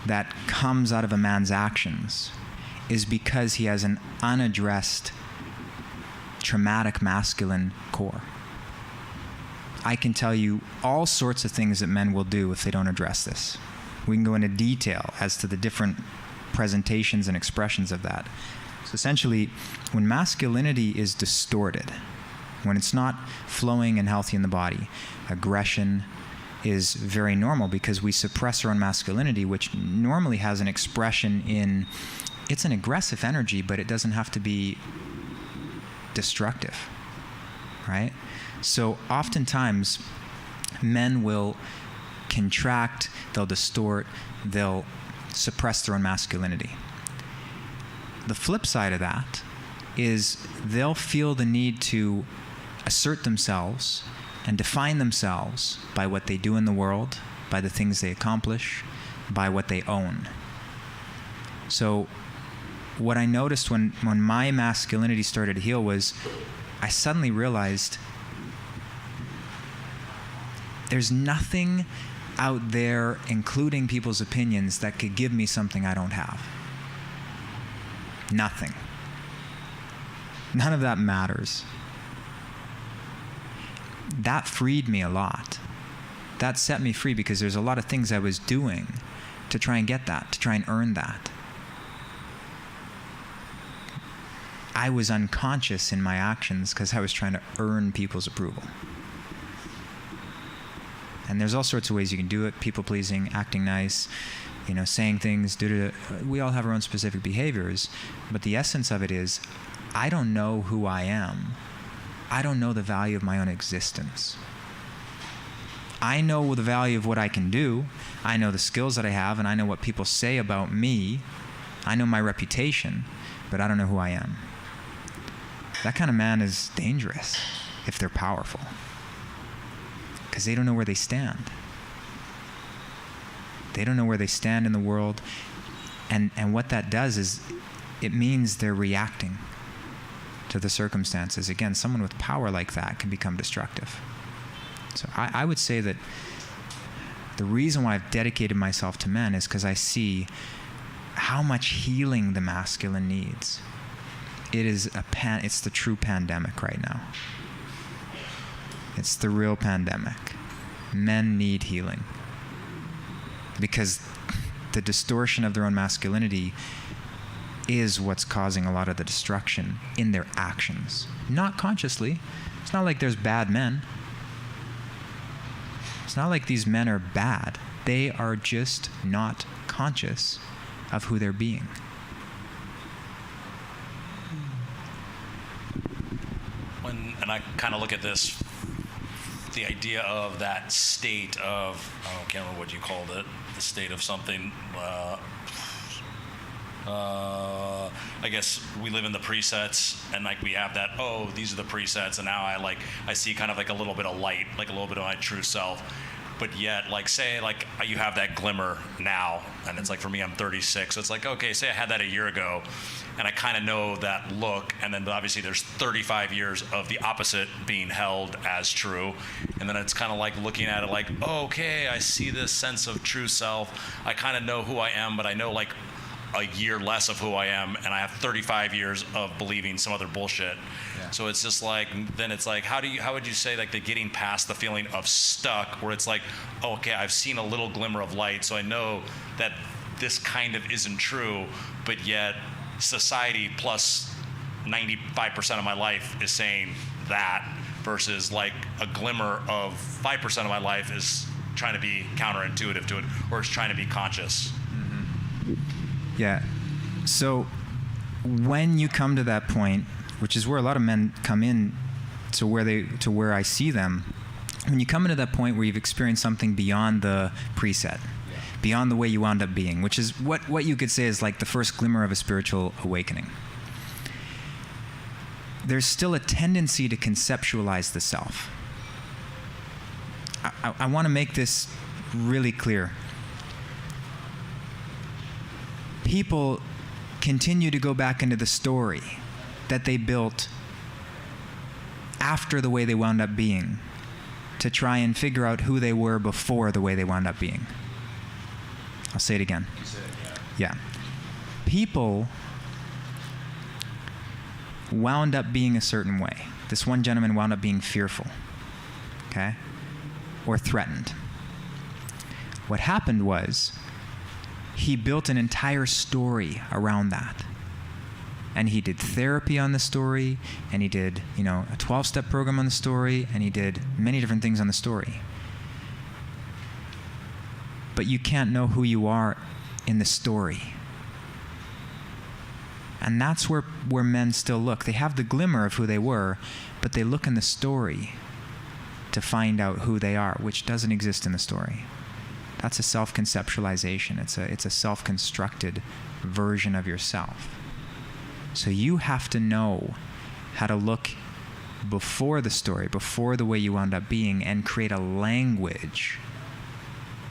that comes out of a man's actions is because he has an unaddressed traumatic masculine core. I can tell you all sorts of things that men will do if they don't address this. We can go into detail as to the different presentations and expressions of that. So essentially, when masculinity is distorted, when it's not flowing and healthy in the body, aggression is very normal because we suppress our own masculinity, which normally has an expression in, it's an aggressive energy, but it doesn't have to be destructive, right? So oftentimes, men will contract, they'll distort, they'll suppress their own masculinity. The flip side of that is they'll feel the need to assert themselves and define themselves by what they do in the world, by the things they accomplish, by what they own. So what I noticed when my masculinity started to heal was I suddenly realized There's nothing out there, including people's opinions, that could give me something I don't have. Nothing. None of that matters. That freed me a lot. That set me free, because there's a lot of things I was doing to try and get that, to try and earn that. I was unconscious in my actions because I was trying to earn people's approval. And there's all sorts of ways you can do it: people pleasing, acting nice, saying things. We all have our own specific behaviors, but the essence of it is, I don't know who I am. I don't know the value of my own existence. I know the value of what I can do. I know the skills that I have, and I know what people say about me. I know my reputation, but I don't know who I am. That kind of man is dangerous if they're powerful, because they don't know where they stand. They don't know where they stand in the world, and what that does is it means they're reacting to the circumstances. Again, someone with power like that can become destructive. So I would say that the reason why I've dedicated myself to men is because I see how much healing the masculine needs. It's the true pandemic right now. It's the real pandemic. Men need healing, because the distortion of their own masculinity is what's causing a lot of the destruction in their actions. Not consciously. It's not like there's bad men. It's not like these men are bad. They are just not conscious of who they're being. And I kind of look at this, the idea of that state of, I can't remember what you called it, the state of something, I guess we live in the presets, and like we have that, these are the presets, and now I see kind of like a little bit of light, like a little bit of my true self. But yet, say you have that glimmer now, and it's like, for me, I'm 36, so it's like, okay, say I had that a year ago, and I kind of know that look, and then obviously there's 35 years of the opposite being held as true, and then it's kind of like looking at it like, okay, I see this sense of true self, I kind of know who I am, but I know a year less of who I am, and I have 35 years of believing some other bullshit. Yeah. So it's just then it's how would you say the getting past the feeling of stuck, where it's okay, I've seen a little glimmer of light, so I know that this kind of isn't true, but yet society plus 95% of my life is saying that, versus a glimmer of 5% of my life is trying to be counterintuitive to it, or it's trying to be conscious. Yeah. So when you come to that point, which is where a lot of men come in to where I see them, when you come into that point where you've experienced something beyond the preset, beyond the way you wound up being, which is what you could say is the first glimmer of a spiritual awakening, there's still a tendency to conceptualize the self. I want to make this really clear. People continue to go back into the story that they built after the way they wound up being to try and figure out who they were before the way they wound up being. I'll say it again. You said it, yeah. People wound up being a certain way. This one gentleman wound up being fearful, okay, or threatened. What happened was, he built an entire story around that. And he did therapy on the story, and he did, a 12-step program on the story, and he did many different things on the story. But you can't know who you are in the story. And that's where men still look. They have the glimmer of who they were, but they look in the story to find out who they are, which doesn't exist in the story. That's a self-conceptualization. It's a self-constructed version of yourself. So you have to know how to look before the story, before the way you wound up being, and create a language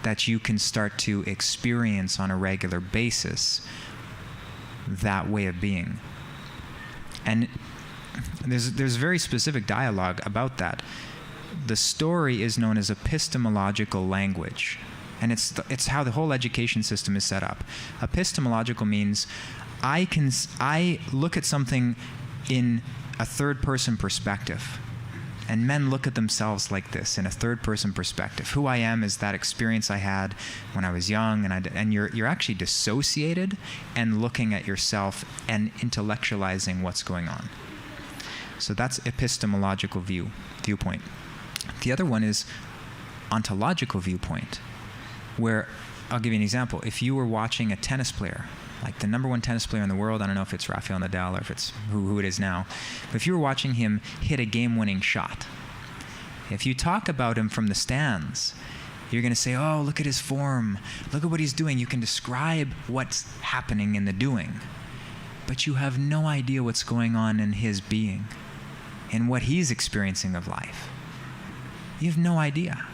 that you can start to experience on a regular basis that way of being. And there's very specific dialogue about that. the story is known as epistemological language. And it's how the whole education system is set up. Epistemological means I look at something in a third-person perspective. And men look at themselves like this, in a third-person perspective. Who I am is that experience I had when I was young, and you're actually dissociated and looking at yourself and intellectualizing what's going on. So that's epistemological viewpoint. The other one is ontological viewpoint, where I'll give you an example. If you were watching a tennis player, like the number one tennis player in the world, I don't know if it's Rafael Nadal or if it's who it is now, but if you were watching him hit a game-winning shot, if you talk about him from the stands, you're going to say, oh, look at his form, look at what he's doing. You can describe what's happening in the doing, but you have no idea what's going on in his being and what he's experiencing of life. You have no idea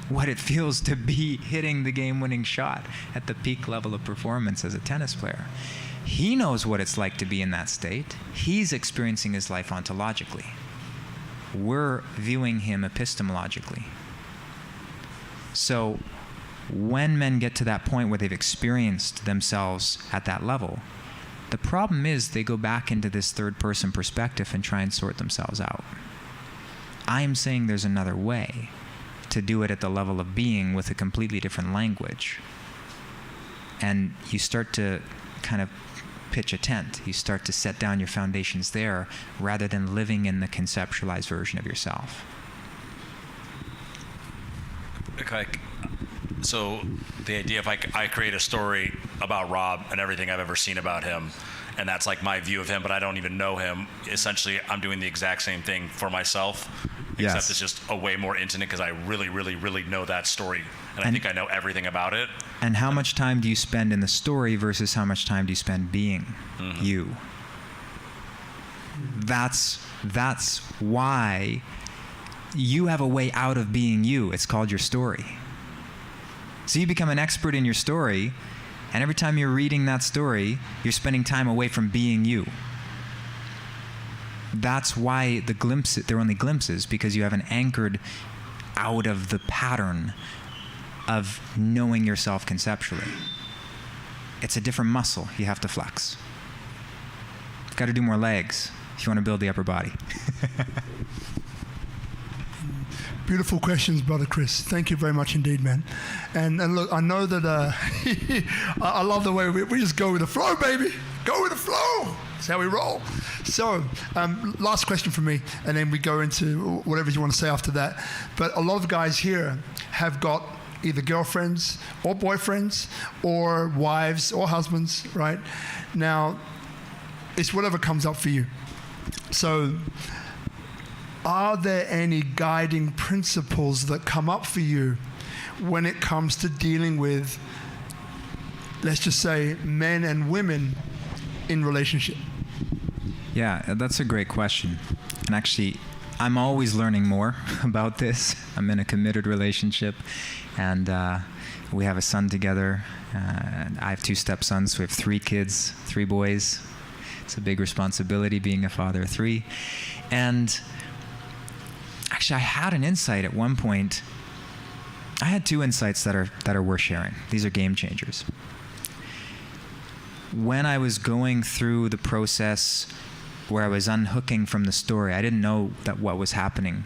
what it feels to be hitting the game-winning shot at the peak level of performance as a tennis player. He knows what it's like to be in that state. He's experiencing his life ontologically. We're viewing him epistemologically. So when men get to that point where they've experienced themselves at that level, the problem is they go back into this third-person perspective and try and sort themselves out. I'm saying there's another way to do it at the level of being with a completely different language. And you start to kind of pitch a tent. You start to set down your foundations there rather than living in the conceptualized version of yourself. Okay. So the idea if I create a story about Rob and everything I've ever seen about him, and that's like my view of him, but I don't even know him, essentially I'm doing the exact same thing for myself. Yes. Except it's just a way more intimate because I really, really, really know that story. And I think I know everything about it. And how much time do you spend in the story versus how much time do you spend being you? That's why you have a way out of being you. It's called your story. So you become an expert in your story, and every time you're reading that story, you're spending time away from being you. That's why they're only glimpses, because you haven't anchored out of the pattern of knowing yourself conceptually. It's a different muscle you have to flex. You've got to do more legs if you want to build the upper body. Beautiful questions, Brother Chris. Thank you very much indeed, man. And look, I know that I love the way we just go with the flow, baby. Go with the flow. That's how we roll. So, last question from me, and then we go into whatever you want to say after that. But a lot of guys here have got either girlfriends or boyfriends or wives or husbands, right? Now, it's whatever comes up for you. So, are there any guiding principles that come up for you when it comes to dealing with, let's just say, men and women in relationship? Yeah, that's a great question. And actually, I'm always learning more about this. I'm in a committed relationship, and we have a son together. I have 2 stepsons. We have 3 kids, 3 boys. It's a big responsibility being a father of 3. And actually, I had an insight at one point. I had 2 insights that are worth sharing. These are game changers. When I was going through the process where I was unhooking from the story, I didn't know that what was happening.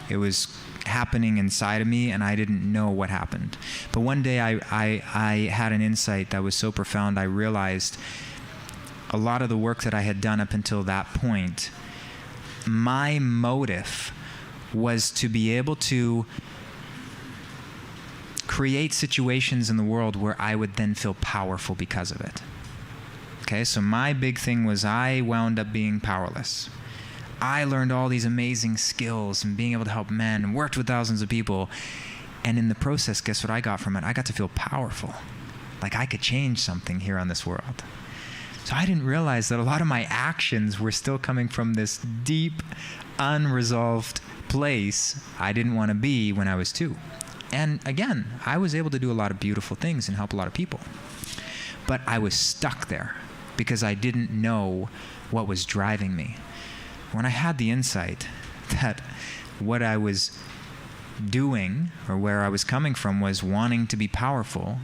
It was happening inside of me, and I didn't know what happened. But one day I had an insight that was so profound, I realized a lot of the work that I had done up until that point, my motive was to be able to create situations in the world where I would then feel powerful because of it. Okay, so my big thing was I wound up being powerless. I learned all these amazing skills and being able to help men and worked with thousands of people. And in the process, guess what I got from it? I got to feel powerful. Like I could change something here on this world. So I didn't realize that a lot of my actions were still coming from this deep, unresolved place I didn't want to be when I was 2. And again, I was able to do a lot of beautiful things and help a lot of people. But I was stuck there because I didn't know what was driving me. When I had the insight that what I was doing, or where I was coming from, was wanting to be powerful,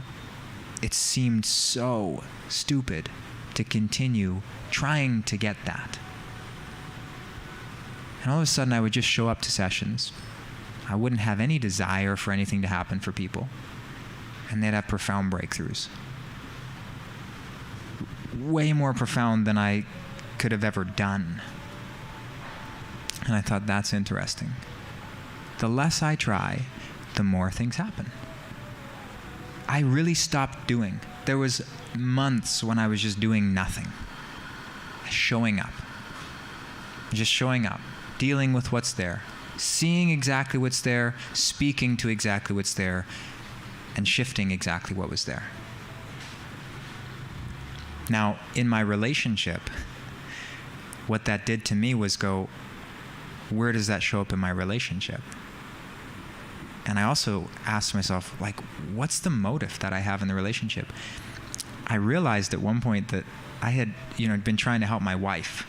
it seemed so stupid to continue trying to get that. And all of a sudden I would just show up to sessions. I wouldn't have any desire for anything to happen for people. And they'd have profound breakthroughs. Way more profound than I could have ever done. And I thought, that's interesting. The less I try, the more things happen. I really stopped doing. There was months when I was just doing nothing. Showing up. Just showing up. Dealing with what's there. Seeing exactly what's there. Speaking to exactly what's there. And shifting exactly what was there. Now, in my relationship, what that did to me was go, where does that show up in my relationship? And I also asked myself, like, what's the motive that I have in the relationship? I realized at one point that I had, been trying to help my wife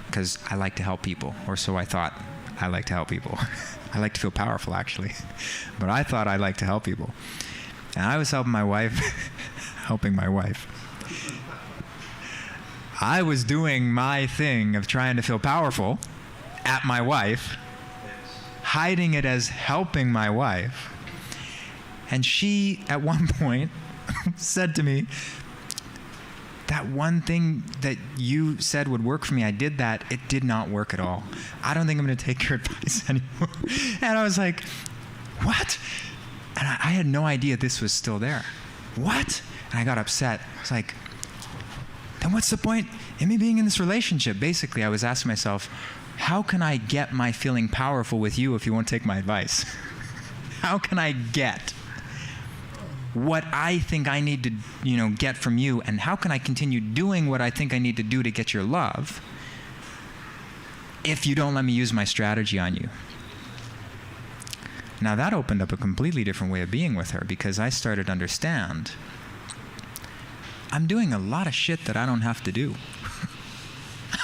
because I like to help people, or so I thought. I like to help people. I like to feel powerful, actually. But I thought I liked to help people. And I was helping my wife, helping my wife. I was doing my thing of trying to feel powerful at my wife, hiding it as helping my wife. And she, at one point, said to me, that one thing that you said would work for me, I did that. It did not work at all. I don't think I'm going to take your advice anymore. And I was like, what? And I had no idea this was still there. What? And I got upset. I was like, then what's the point in me being in this relationship? Basically, I was asking myself, how can I get my feeling powerful with you if you won't take my advice? How can I get what I think I need to, get from you, and how can I continue doing what I think I need to do to get your love if you don't let me use my strategy on you? Now that opened up a completely different way of being with her, because I started to understand I'm doing a lot of shit that I don't have to do.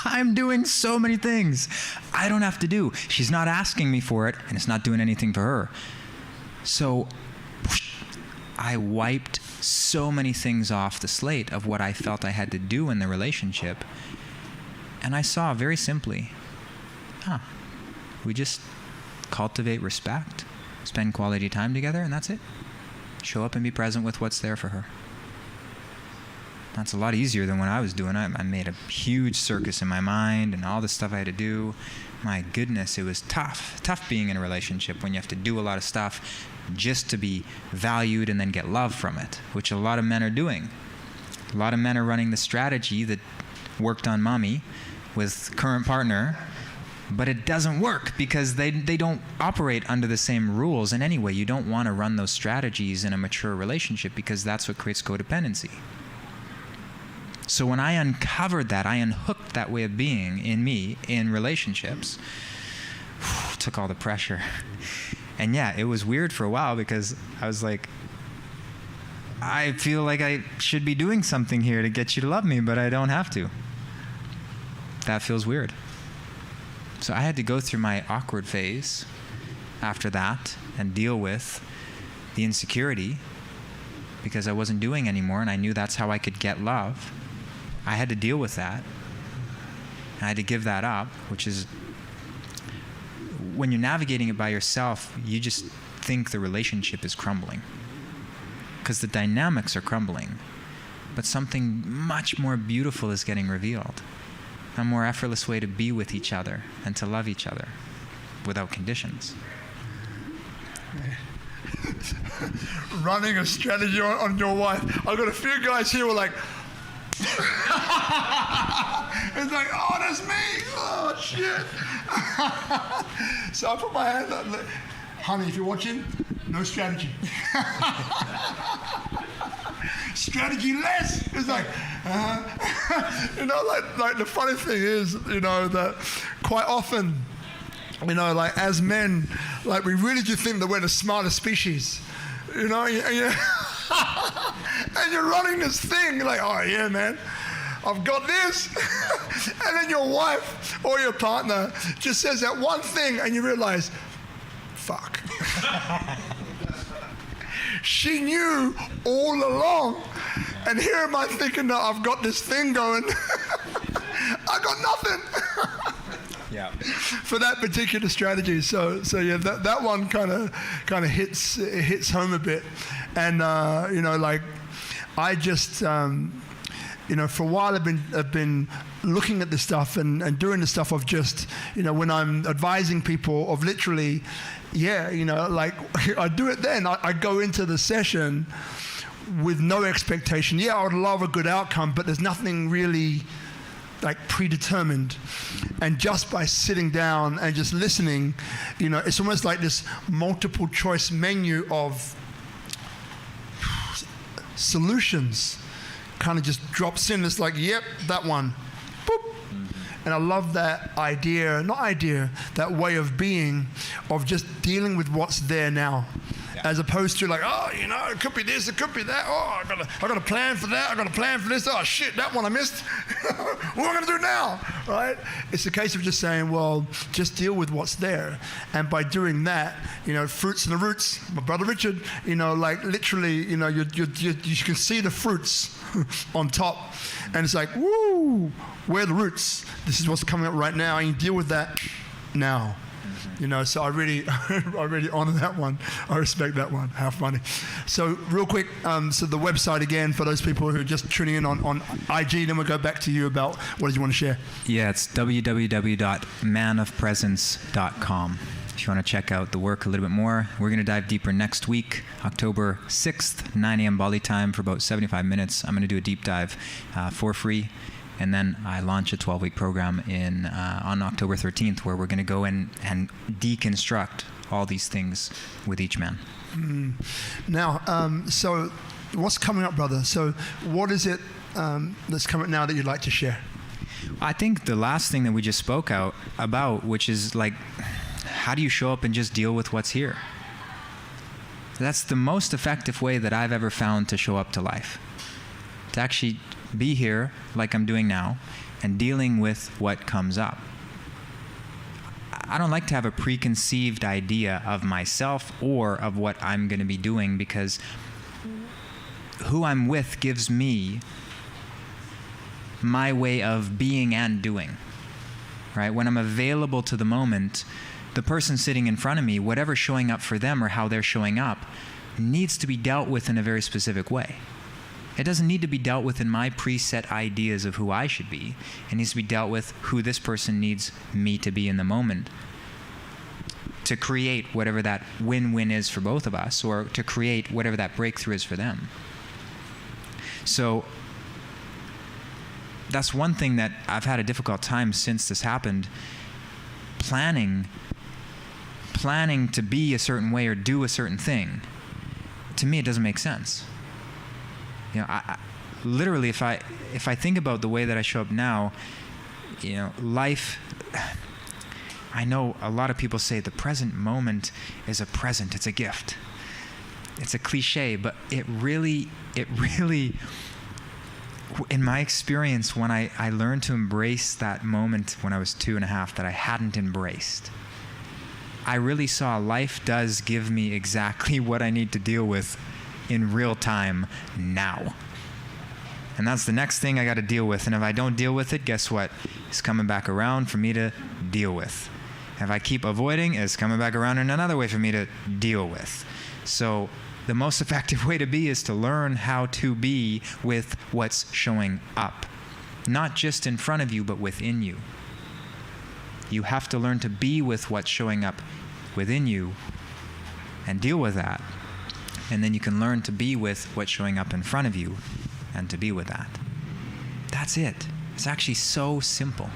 I'm doing so many things I don't have to do. She's not asking me for it, and it's not doing anything for her. So I wiped so many things off the slate of what I felt I had to do in the relationship. And I saw very simply, we just cultivate respect, spend quality time together, and that's it. Show up and be present with what's there for her. That's a lot easier than what I was doing. I made a huge circus in my mind and all the stuff I had to do. My goodness, it was tough. Tough being in a relationship when you have to do a lot of stuff just to be valued and then get love from it, which a lot of men are doing. A lot of men are running the strategy that worked on mommy with current partner, but it doesn't work because they don't operate under the same rules. And anyway, you don't want to run those strategies in a mature relationship because that's what creates codependency. So when I uncovered that, I unhooked that way of being in me in relationships, took all the pressure. And yeah, it was weird for a while because I was like, I feel like I should be doing something here to get you to love me, but I don't have to. That feels weird. So I had to go through my awkward phase after that and deal with the insecurity because I wasn't doing anymore, and I knew that's how I could get love. I had to deal with that. I had to give that up, which is, when you're navigating it by yourself, you just think the relationship is crumbling because the dynamics are crumbling. But something much more beautiful is getting revealed. A more effortless way to be with each other and to love each other without conditions. Running a strategy on your wife. I've got a few guys here who are like, it's like, oh, that's me. Oh, shit. So I put my hand up. Like, honey, if you're watching, no strategy. Strategy less. It's like, like the funny thing is, that quite often, like as men, like we really do think that we're the smartest species. And you're running this thing like, oh yeah, man, I've got this. And then your wife or your partner just says that one thing and you realize, fuck. She knew all along. And here am I thinking that I've got this thing going. I got nothing. Yeah. For that particular strategy. So yeah, that one kind of hits home a bit. And like I just for a while I've been looking at this stuff and doing the stuff of just, when I'm advising people of literally, like I do it then. I go into the session with no expectation. Yeah, I would love a good outcome, but there's nothing really like predetermined. And just by sitting down and just listening, it's almost like this multiple choice menu of solutions kind of just drops in. It's like, yep, that one. Boop. And I love that that way of being, of just dealing with what's there now. As opposed to like, it could be this, it could be that. Oh, I got a plan for that. I got a plan for this. Oh shit, that one I missed. What am I gonna do now? Right? It's a case of just saying, well, just deal with what's there. And by doing that, fruits and the roots. My brother Richard, like literally, you can see the fruits on top, and it's like, woo, where are the roots? This is what's coming up right now, and you deal with that now. So I really honor that one. I respect that one. How funny. So real quick, so the website again for those people who are just tuning in on IG, then we'll go back to you about what did you want to share? Yeah, it's www.manofpresence.com. If you want to check out the work a little bit more, we're going to dive deeper next week, October 6th, 9 a.m. Bali time for about 75 minutes. I'm going to do a deep dive for free. And then I launch a 12-week program on October 13th where we're going to go in and deconstruct all these things with each man. Now, so what's coming up, brother? So what is it that's coming up now that you'd like to share? I think the last thing that we just spoke about, which is like, how do you show up and just deal with what's here? That's the most effective way that I've ever found to show up to life. To actually be here like I'm doing now and dealing with what comes up. I don't like to have a preconceived idea of myself or of what I'm going to be doing, because who I'm with gives me my way of being and doing. Right? When I'm available to the moment, the person sitting in front of me, whatever's showing up for them or how they're showing up, needs to be dealt with in a very specific way. It doesn't need to be dealt with in my preset ideas of who I should be. It needs to be dealt with who this person needs me to be in the moment, to create whatever that win-win is for both of us, or to create whatever that breakthrough is for them. So that's one thing that I've had a difficult time since this happened, planning to be a certain way or do a certain thing. To me, it doesn't make sense. I literally, if I think about the way that I show up now, life, I know a lot of people say the present moment is a present, it's a gift. It's a cliche, but it really, in my experience, when I learned to embrace that moment when I was 2.5 that I hadn't embraced, I really saw life does give me exactly what I need to deal with in real time now. And that's the next thing I got to deal with. And if I don't deal with it, guess what? It's coming back around for me to deal with. If I keep avoiding, it's coming back around in another way for me to deal with. So the most effective way to be is to learn how to be with what's showing up. Not just in front of you, but within you. You have to learn to be with what's showing up within you and deal with that. And then you can learn to be with what's showing up in front of you and to be with that. That's it. It's actually so simple.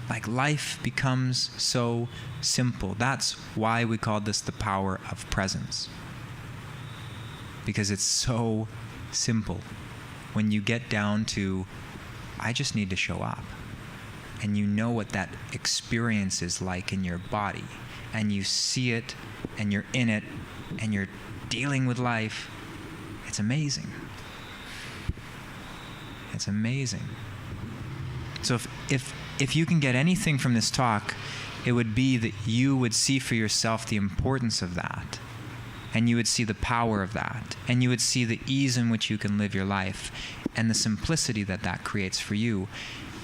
Like life becomes so simple. That's why we call this the power of presence. Because it's so simple. When you get down to, I just need to show up. And you know what that experience is like in your body. And you see it, and you're in it, and you're dealing with life. It's amazing. It's amazing. So if you can get anything from this talk, it would be that you would see for yourself the importance of that, and you would see the power of that, and you would see the ease in which you can live your life, and the simplicity that that creates for you.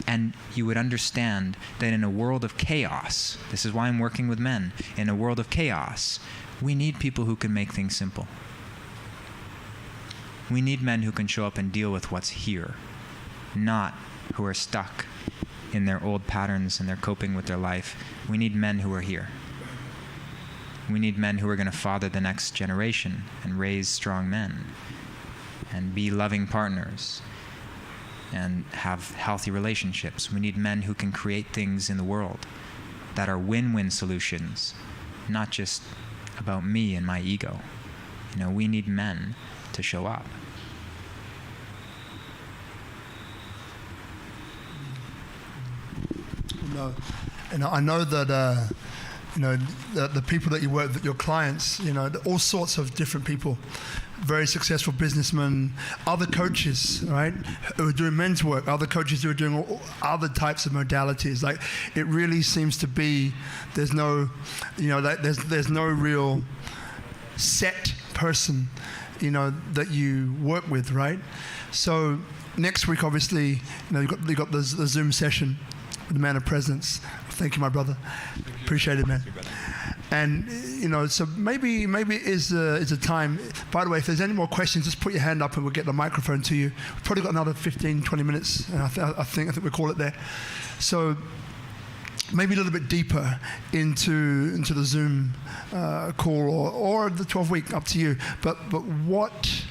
And you would understand that in a world of chaos, this is why I'm working with men, in a world of chaos, we need people who can make things simple. We need men who can show up and deal with what's here, not who are stuck in their old patterns and they're coping with their life. We need men who are here. We need men who are going to father the next generation and raise strong men and be loving partners and have healthy relationships. We need men who can create things in the world that are win-win solutions, not just about me and my ego. We need men to show up. No, I know that the people that you work with, your clients, all sorts of different people, very successful businessmen, other coaches, right, who are doing men's work, other coaches who are doing all other types of modalities. Like, it really seems to be there's no real set person, that you work with, right? So next week, obviously, you got the Zoom session with the Man of Presence. Thank you, my brother. Appreciate it, man. And so maybe it is a time. By the way, if there's any more questions, just put your hand up and we'll get the microphone to you. We've probably got another 15, 20 minutes. And I think we'll call it there. So maybe a little bit deeper into the Zoom call or the 12-week, up to you. But what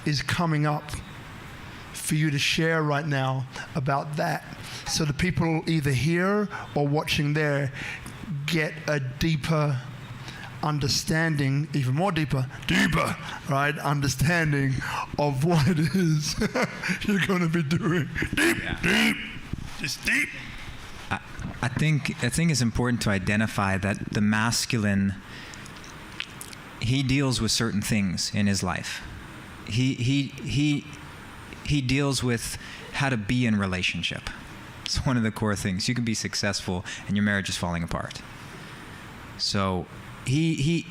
is coming up for you to share right now about that, so the people either here or watching there get a deeper understanding, even more deeper, right, understanding of what it is you're going to be doing. Just deep. I think it's important to identify that the masculine, he deals with certain things in his life. He deals with how to be in relationship. It's one of the core things. You can be successful and your marriage is falling apart. So he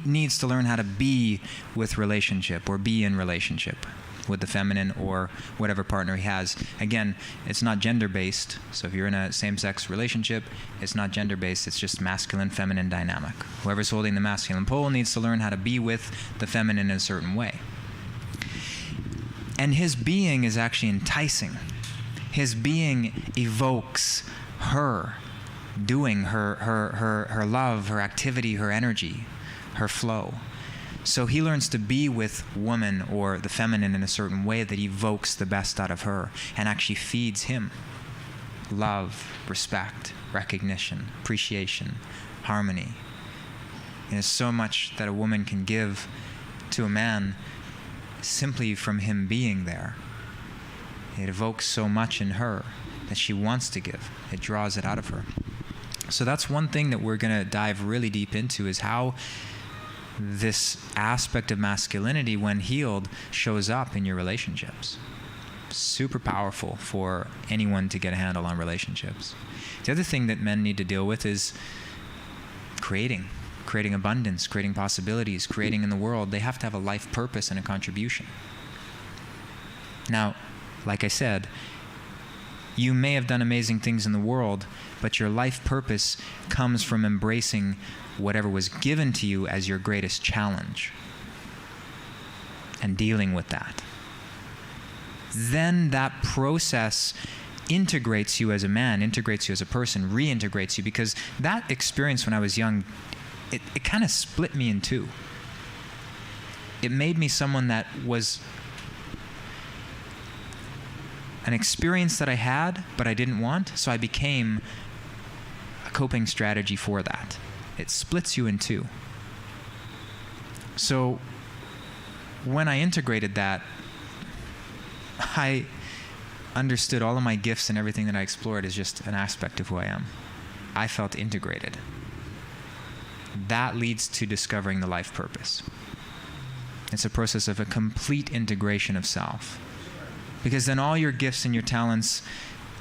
needs to learn how to be with relationship, or be in relationship with the feminine or whatever partner he has. Again, it's not gender-based. So if you're in a same-sex relationship, it's not gender-based. It's just masculine-feminine dynamic. Whoever's holding the masculine pole needs to learn how to be with the feminine in a certain way. And his being is actually enticing. His being evokes her doing her love, her activity, her energy, her flow. So he learns to be with woman or the feminine in a certain way that evokes the best out of her and actually feeds him love, respect, recognition, appreciation, harmony. And there's so much that a woman can give to a man simply from him being there. It evokes so much in her that she wants to give. It draws it out of her. So that's one thing that we're going to dive really deep into, is how this aspect of masculinity, when healed, shows up in your relationships. Super powerful for anyone to get a handle on relationships. The other thing that men need to deal with is creating abundance, creating possibilities, creating in the world. They have to have a life purpose and a contribution. Now, like I said, you may have done amazing things in the world, but your life purpose comes from embracing whatever was given to you as your greatest challenge and dealing with that. Then that process integrates you as a man, integrates you as a person, reintegrates you, because that experience when I was young, it kind of split me in two. It made me someone that was an experience that I had, but I didn't want, so I became a coping strategy for that. It splits you in two. So when I integrated that, I understood all of my gifts and everything that I explored is just an aspect of who I am. I felt integrated. That leads to discovering the life purpose. It's a process of a complete integration of self. Because then all your gifts and your talents,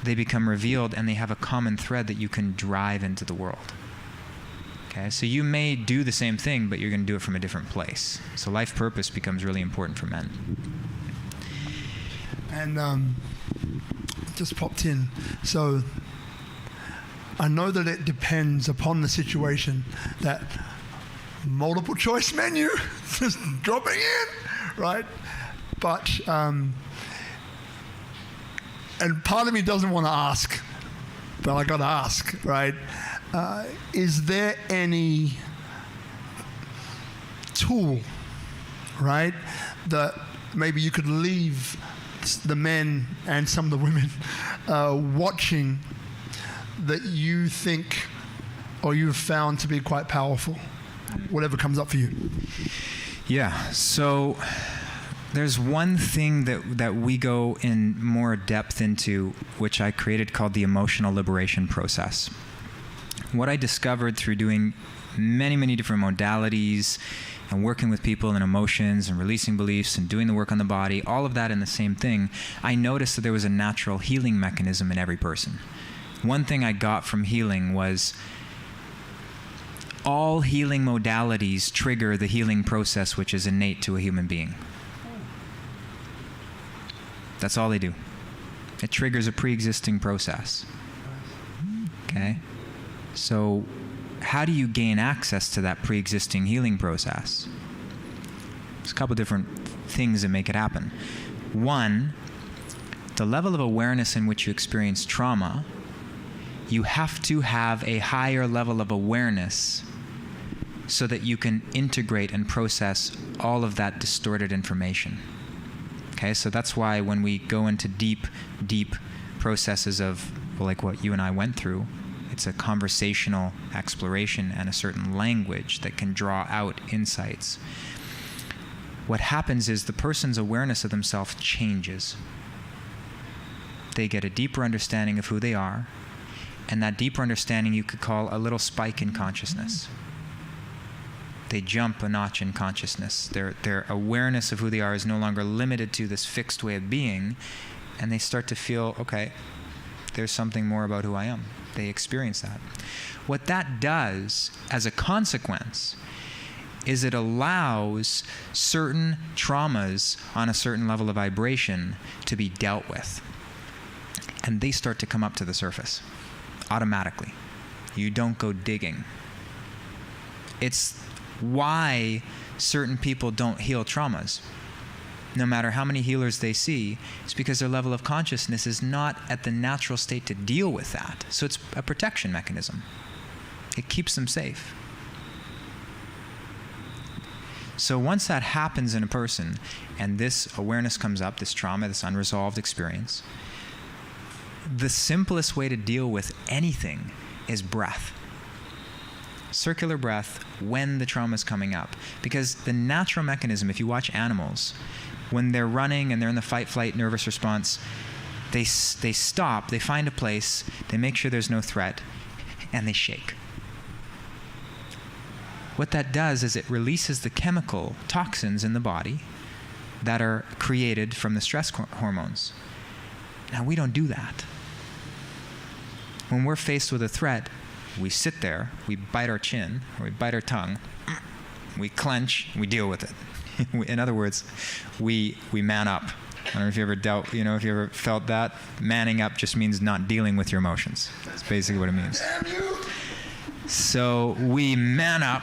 they become revealed, and they have a common thread that you can drive into the world. Okay, so you may do the same thing, but you're going to do it from a different place. So life purpose becomes really important for men. And just popped in. So I know that it depends upon the situation, that multiple choice menu, just dropping in, right? But, and part of me doesn't want to ask, but I got to ask, right? Is there any tool, right, that maybe you could leave the men and some of the women watching that you think or you've found to be quite powerful? Whatever comes up for you. Yeah, so there's one thing that we go in more depth into, which I created, called the emotional liberation process. What I discovered through doing many, many different modalities and working with people and emotions and releasing beliefs and doing the work on the body, all of that in the same thing, I noticed that there was a natural healing mechanism in every person. One thing I got from healing was all healing modalities trigger the healing process, which is innate to a human being. That's all they do. It triggers a pre-existing process. Okay? So how do you gain access to that pre-existing healing process? There's a couple different things that make it happen. One, the level of awareness in which you experience trauma, you have to have a higher level of awareness so that you can integrate and process all of that distorted information. Okay, so that's why when we go into deep, deep processes of, well, like what you and I went through, it's a conversational exploration and a certain language that can draw out insights. What happens is the person's awareness of themselves changes. They get a deeper understanding of who they are, and that deeper understanding you could call a little spike in consciousness. They jump a notch in consciousness. Their awareness of who they are is no longer limited to this fixed way of being, and they start to feel, okay, there's something more about who I am. They experience that. What that does as a consequence is it allows certain traumas on a certain level of vibration to be dealt with. And they start to come up to the surface automatically. You don't go digging. It's why certain people don't heal traumas. No matter how many healers they see, it's because their level of consciousness is not at the natural state to deal with that. So it's a protection mechanism. It keeps them safe. So once that happens in a person, and this awareness comes up, this trauma, this unresolved experience, the simplest way to deal with anything is breath. Circular breath when the trauma is coming up. Because the natural mechanism, if you watch animals, when they're running and they're in the fight-flight nervous response, they stop, they find a place, they make sure there's no threat, and they shake. What that does is it releases the chemical toxins in the body that are created from the stress hormones. Now, we don't do that. When we're faced with a threat, we sit there, we bite our chin, or we bite our tongue, we clench, we deal with it. In other words, we man up. I don't know if you ever if you ever felt that. Manning up just means not dealing with your emotions. That's basically what it means. So we man up,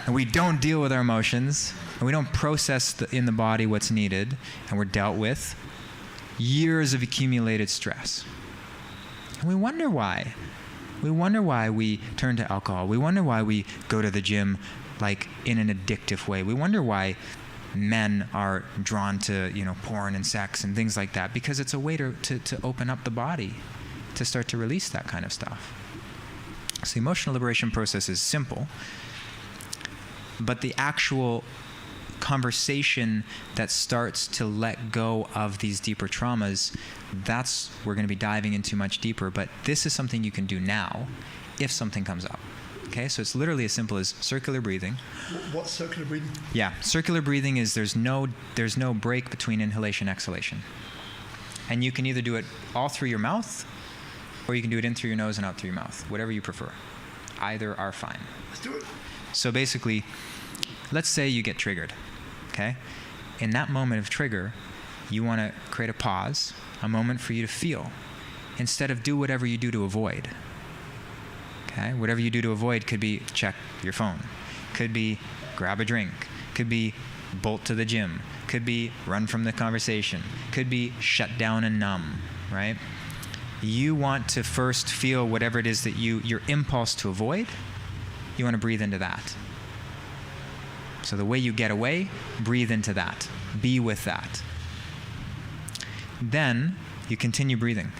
and we don't deal with our emotions, and we don't process in the body what's needed, and we're dealt with years of accumulated stress. And we wonder why. We wonder why we turn to alcohol. We wonder why we go to the gym like in an addictive way. We wonder why men are drawn to, porn and sex and things like that, because it's a way to open up the body, to start to release that kind of stuff. So the emotional liberation process is simple, but the actual conversation that starts to let go of these deeper traumas, that's we're going to be diving into much deeper, but this is something you can do now if something comes up. Okay, so it's literally as simple as circular breathing. What's circular breathing? Yeah, circular breathing is there's no break between inhalation and exhalation. And you can either do it all through your mouth, or you can do it in through your nose and out through your mouth, whatever you prefer. Either are fine. Let's do it. So basically, let's say you get triggered, okay? In that moment of trigger, you want to create a pause, a moment for you to feel, instead of do whatever you do to avoid. Okay? Whatever you do to avoid could be check your phone, could be grab a drink, could be bolt to the gym, could be run from the conversation, could be shut down and numb, right? You want to first feel whatever it is that your impulse to avoid, you want to breathe into that. So the way you get away, breathe into that. Be with that. Then you continue breathing.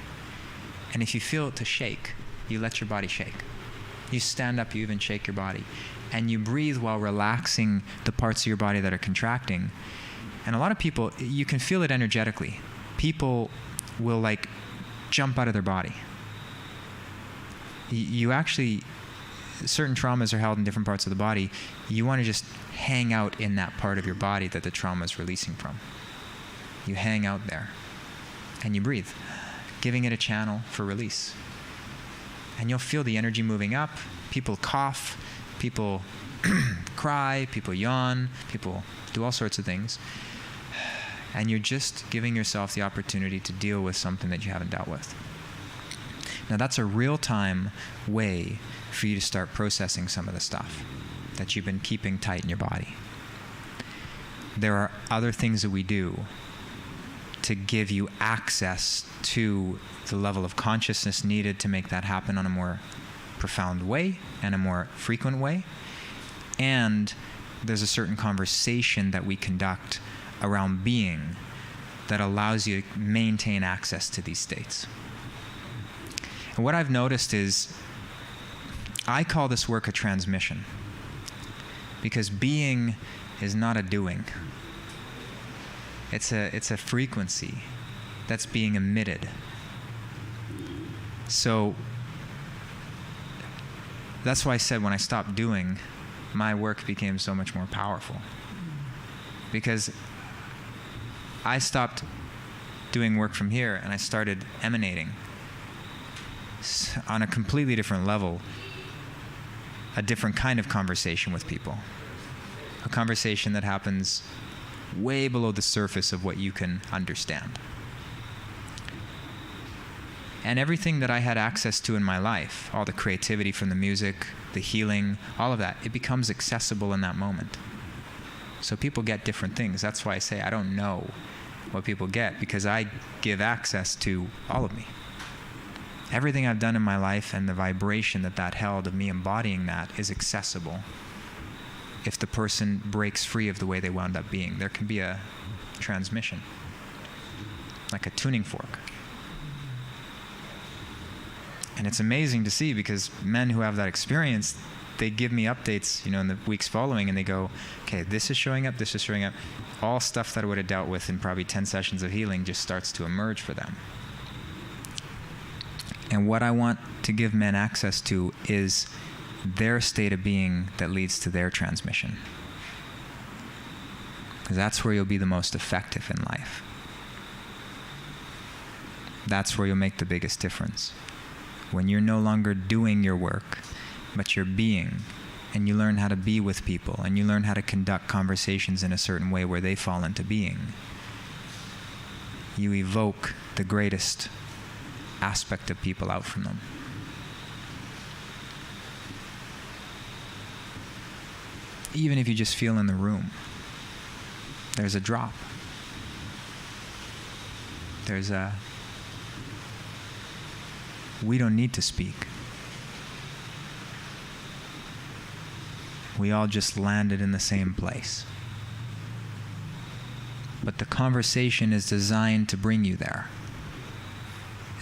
And if you feel it to shake, you let your body shake. You stand up, you even shake your body. And you breathe while relaxing the parts of your body that are contracting. And a lot of people, you can feel it energetically. People will like jump out of their body. You actually, certain traumas are held in different parts of the body. You want to just hang out in that part of your body that the trauma is releasing from. You hang out there and you breathe, giving it a channel for release. And you'll feel the energy moving up. People cough, people cry, people yawn, people do all sorts of things. And you're just giving yourself the opportunity to deal with something that you haven't dealt with. Now that's a real-time way for you to start processing some of the stuff that you've been keeping tight in your body. There are other things that we do to give you access to the level of consciousness needed to make that happen on a more profound way and a more frequent way. And there's a certain conversation that we conduct around being that allows you to maintain access to these states. And what I've noticed is I call this work a transmission, because being is not a doing. It's a frequency that's being emitted. So that's why I said when I stopped doing, my work became so much more powerful. Because I stopped doing work from here and I started emanating on a completely different level, a different kind of conversation with people. A conversation that happens way below the surface of what you can understand. And everything that I had access to in my life, all the creativity from the music, the healing, all of that, it becomes accessible in that moment. So people get different things. That's why I say I don't know what people get, because I give access to all of me. Everything I've done in my life and the vibration that held of me embodying that is accessible if the person breaks free of the way they wound up being. There can be a transmission, like a tuning fork. And it's amazing to see, because men who have that experience, they give me updates, in the weeks following, and they go, okay, this is showing up, this is showing up. All stuff that I would have dealt with in probably 10 sessions of healing just starts to emerge for them. And what I want to give men access to is their state of being that leads to their transmission. Because that's where you'll be the most effective in life. That's where you'll make the biggest difference. When you're no longer doing your work, but you're being, and you learn how to be with people, and you learn how to conduct conversations in a certain way where they fall into being, you evoke the greatest aspect of people out from them. Even if you just feel in the room, there's a drop. We don't need to speak. We all just landed in the same place. But the conversation is designed to bring you there.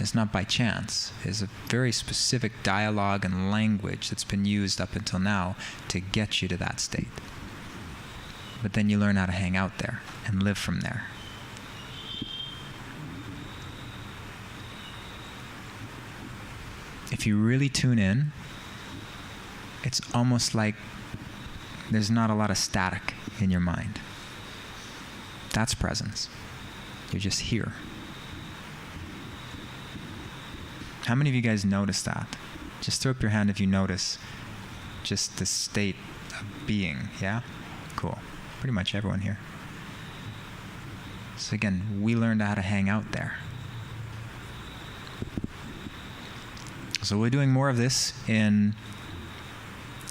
It's not by chance. It's a very specific dialogue and language that's been used up until now to get you to that state. But then you learn how to hang out there and live from there. If you really tune in, it's almost like there's not a lot of static in your mind. That's presence. You're just here. How many of you guys notice that? Just throw up your hand if you notice just the state of being, yeah? Cool. Pretty much everyone here. So again, we learned how to hang out there. So we're doing more of this in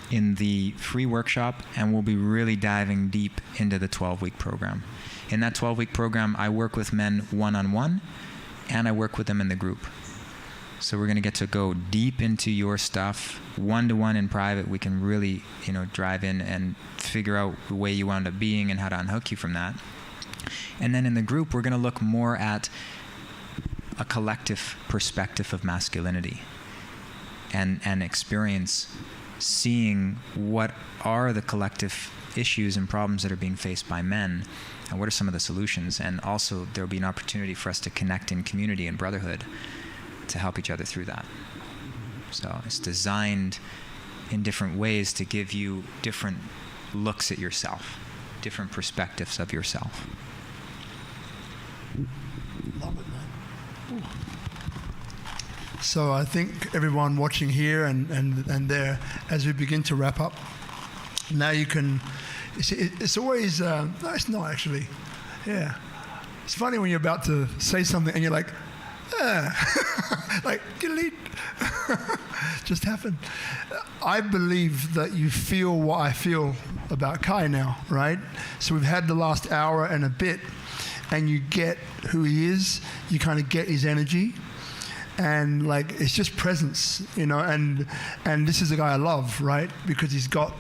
the free workshop, and we'll be really diving deep into the 12-week program. In that 12-week program, I work with men one-on-one, and I work with them in the group. So we're going to get to go deep into your stuff, one-to-one in private. We can really, drive in and figure out the way you wound up being and how to unhook you from that. And then in the group, we're going to look more at a collective perspective of masculinity and experience seeing what are the collective issues and problems that are being faced by men and what are some of the solutions. And also there'll be an opportunity for us to connect in community and brotherhood to help each other through that. So it's designed in different ways to give you different looks at yourself, different perspectives of yourself. Love it, man. Ooh. So I think everyone watching here and there, as we begin to wrap up, now you can, it's always, no, it's not actually, yeah. It's funny when you're about to say something and you're like, like, delete. Just happened. I believe that you feel what I feel about Kai now, right? So we've had the last hour and a bit, and you get who he is, you kind of get his energy, and like it's just presence, and this is a guy I love, right? Because he's got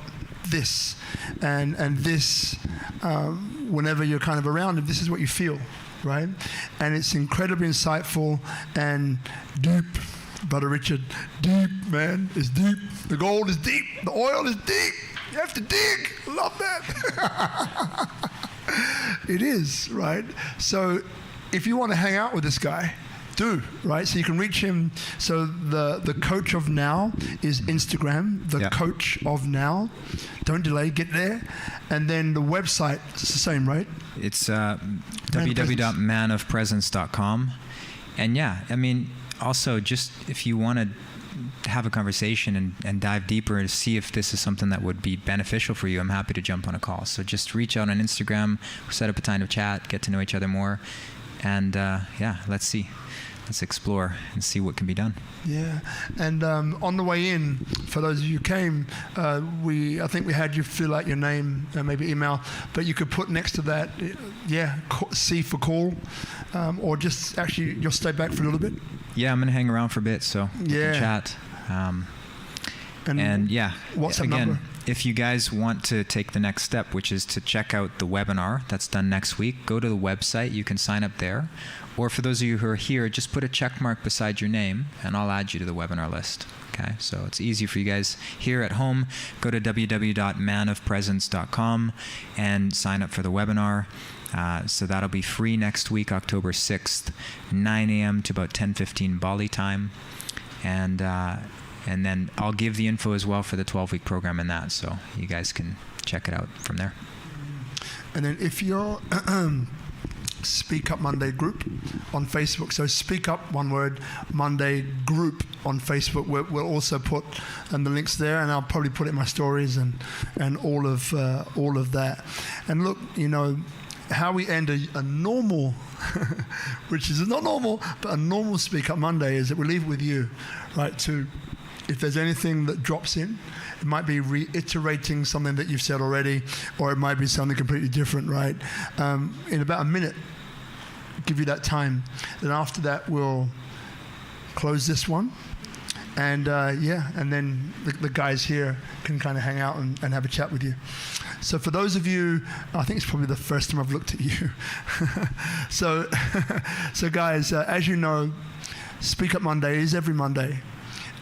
this, and this, whenever you're kind of around him, this is what you feel, right? And it's incredibly insightful and deep. Brother Richard, deep, man, it's deep. The gold is deep. The oil is deep. You have to dig. Love that. It is, right? So if you want to hang out with this guy, do, right? So you can reach him. So the Coach of Now is Instagram, the Coach of Now. Don't delay, get there. And then the website, it's the same, right? It's www.manofpresence.com. And also just if you want to have a conversation and dive deeper and see if this is something that would be beneficial for you, I'm happy to jump on a call. So just reach out on Instagram, set up a time to chat, get to know each other more, and let's see. Let's explore and see what can be done. Yeah, and on the way in, for those of you who came, I think we had you fill out your name, maybe email, but you could put next to that, C for call, or just actually you'll stay back for a little bit. Yeah, I'm gonna hang around for a bit, so we can chat. WhatsApp number. If you guys want to take the next step, which is to check out the webinar that's done next week, go to the website. You can sign up there. Or for those of you who are here, just put a check mark beside your name, and I'll add you to the webinar list. Okay, so it's easy for you guys here at home. Go to www.manofpresence.com and sign up for the webinar. So that'll be free next week, October 6th, 9 a.m. to about 10:15 Bali time. And then I'll give the info as well for the 12-week program and that, so you guys can check it out from there. And then if you're Speak Up Monday group on Facebook, so Speak Up, one word, Monday group on Facebook, we'll also put the links there, and I'll probably put it in my stories and all of that. And look, how we end a normal, which is not normal, but a normal Speak Up Monday is that we leave it with you, right? If there's anything that drops in, it might be reiterating something that you've said already, or it might be something completely different, right? In about a minute, give you that time. Then after that, we'll close this one. And and then the guys here can kind of hang out and have a chat with you. So for those of you, I think it's probably the first time I've looked at you. So guys, as you know, Speak Up Monday is every Monday.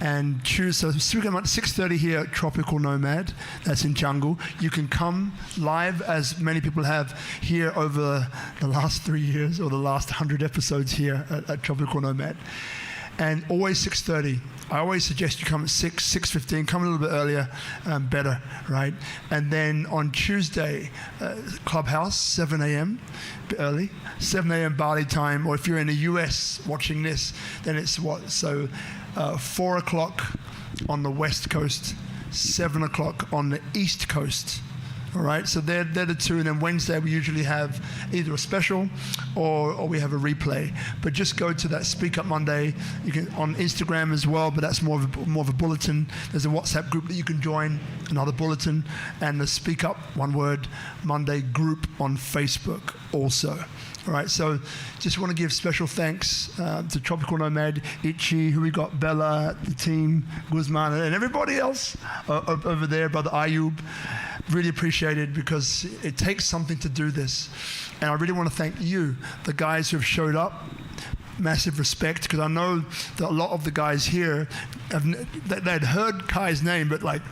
And choose, so Speak Up Monday, 6:30 here at Tropical Nomad, that's in Jungle. You can come live, as many people have here over the last 3 years, or the last 100 episodes here at Tropical Nomad. and always 6:30. I always suggest you come at 6:15, come a little bit earlier, better, right? And then on Tuesday, Clubhouse, 7 a.m., a bit early, 7 a.m. Bali time, or if you're in the US watching this, then it's 4 o'clock on the West Coast, 7 o'clock on the East Coast. All right, so they're the two, and then Wednesday we usually have either a special or we have a replay. But just go to that SpeakuP Monday. You can on Instagram as well, but that's more of a bulletin. There's a WhatsApp group that you can join, another bulletin, and the SpeakuP, one word, Monday group on Facebook also. All right, so just want to give special thanks to Tropical Nomad, Itchy, who we got, Bella, the team, Guzman, and everybody else over there, Brother Ayub. Really appreciate it because it takes something to do this. And I really want to thank you, the guys who have showed up. Massive respect, because I know that a lot of the guys here, they'd heard Kai's name, but like,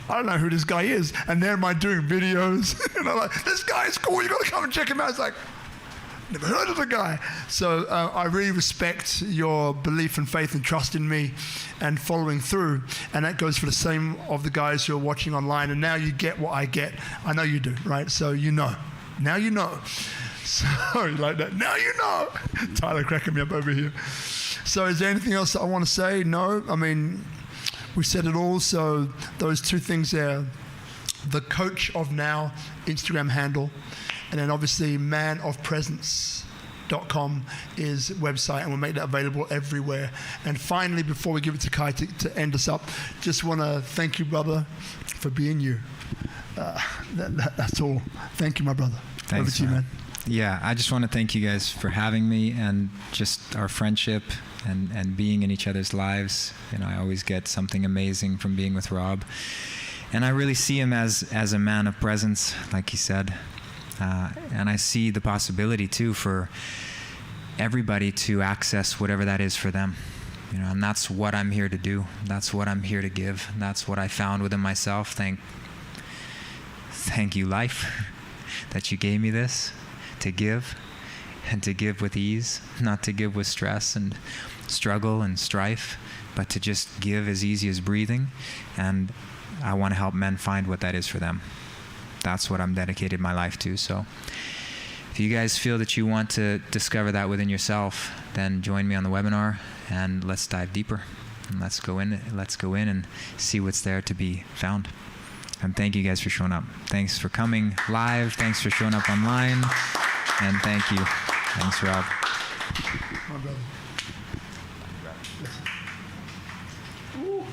I don't know who this guy is. And there am I doing videos. And I'm like, this guy is cool, you got to come and check him out. It's like, never heard of the guy. So I really respect your belief and faith and trust in me and following through. And that goes for the same of the guys who are watching online. And now you get what I get. I know you do, right? So you know. Now you know. Sorry, like that. Now you know. Tyler cracking me up over here. So is there anything else that I want to say? No. I mean, we said it all. So those two things there. The Coach of Now Instagram handle. And then obviously manofpresence.com is website, and we'll make that available everywhere. And finally, before we give it to Kai to end us up, just want to thank you, brother, for being you. That's all. Thank you, my brother. Thanks, over to you, man. Yeah, I just want to thank you guys for having me and just our friendship and being in each other's lives. You know, I always get something amazing from being with Rob. And I really see him as a man of presence, like he said. And I see the possibility too for everybody to access whatever that is for them, you know. And that's what I'm here to do. That's what I'm here to give. That's what I found within myself. Thank you, life, that you gave me this to give, and to give with ease, not to give with stress and struggle and strife, but to just give as easy as breathing. And I want to help men find what that is for them. That's what I'm dedicated my life to. So if you guys feel that you want to discover that within yourself, then join me on the webinar and let's dive deeper. And let's go in and see what's there to be found. And thank you guys for showing up. Thanks for coming live. Thanks for showing up online. And thank you. Thanks, Rob. My brother. Ooh,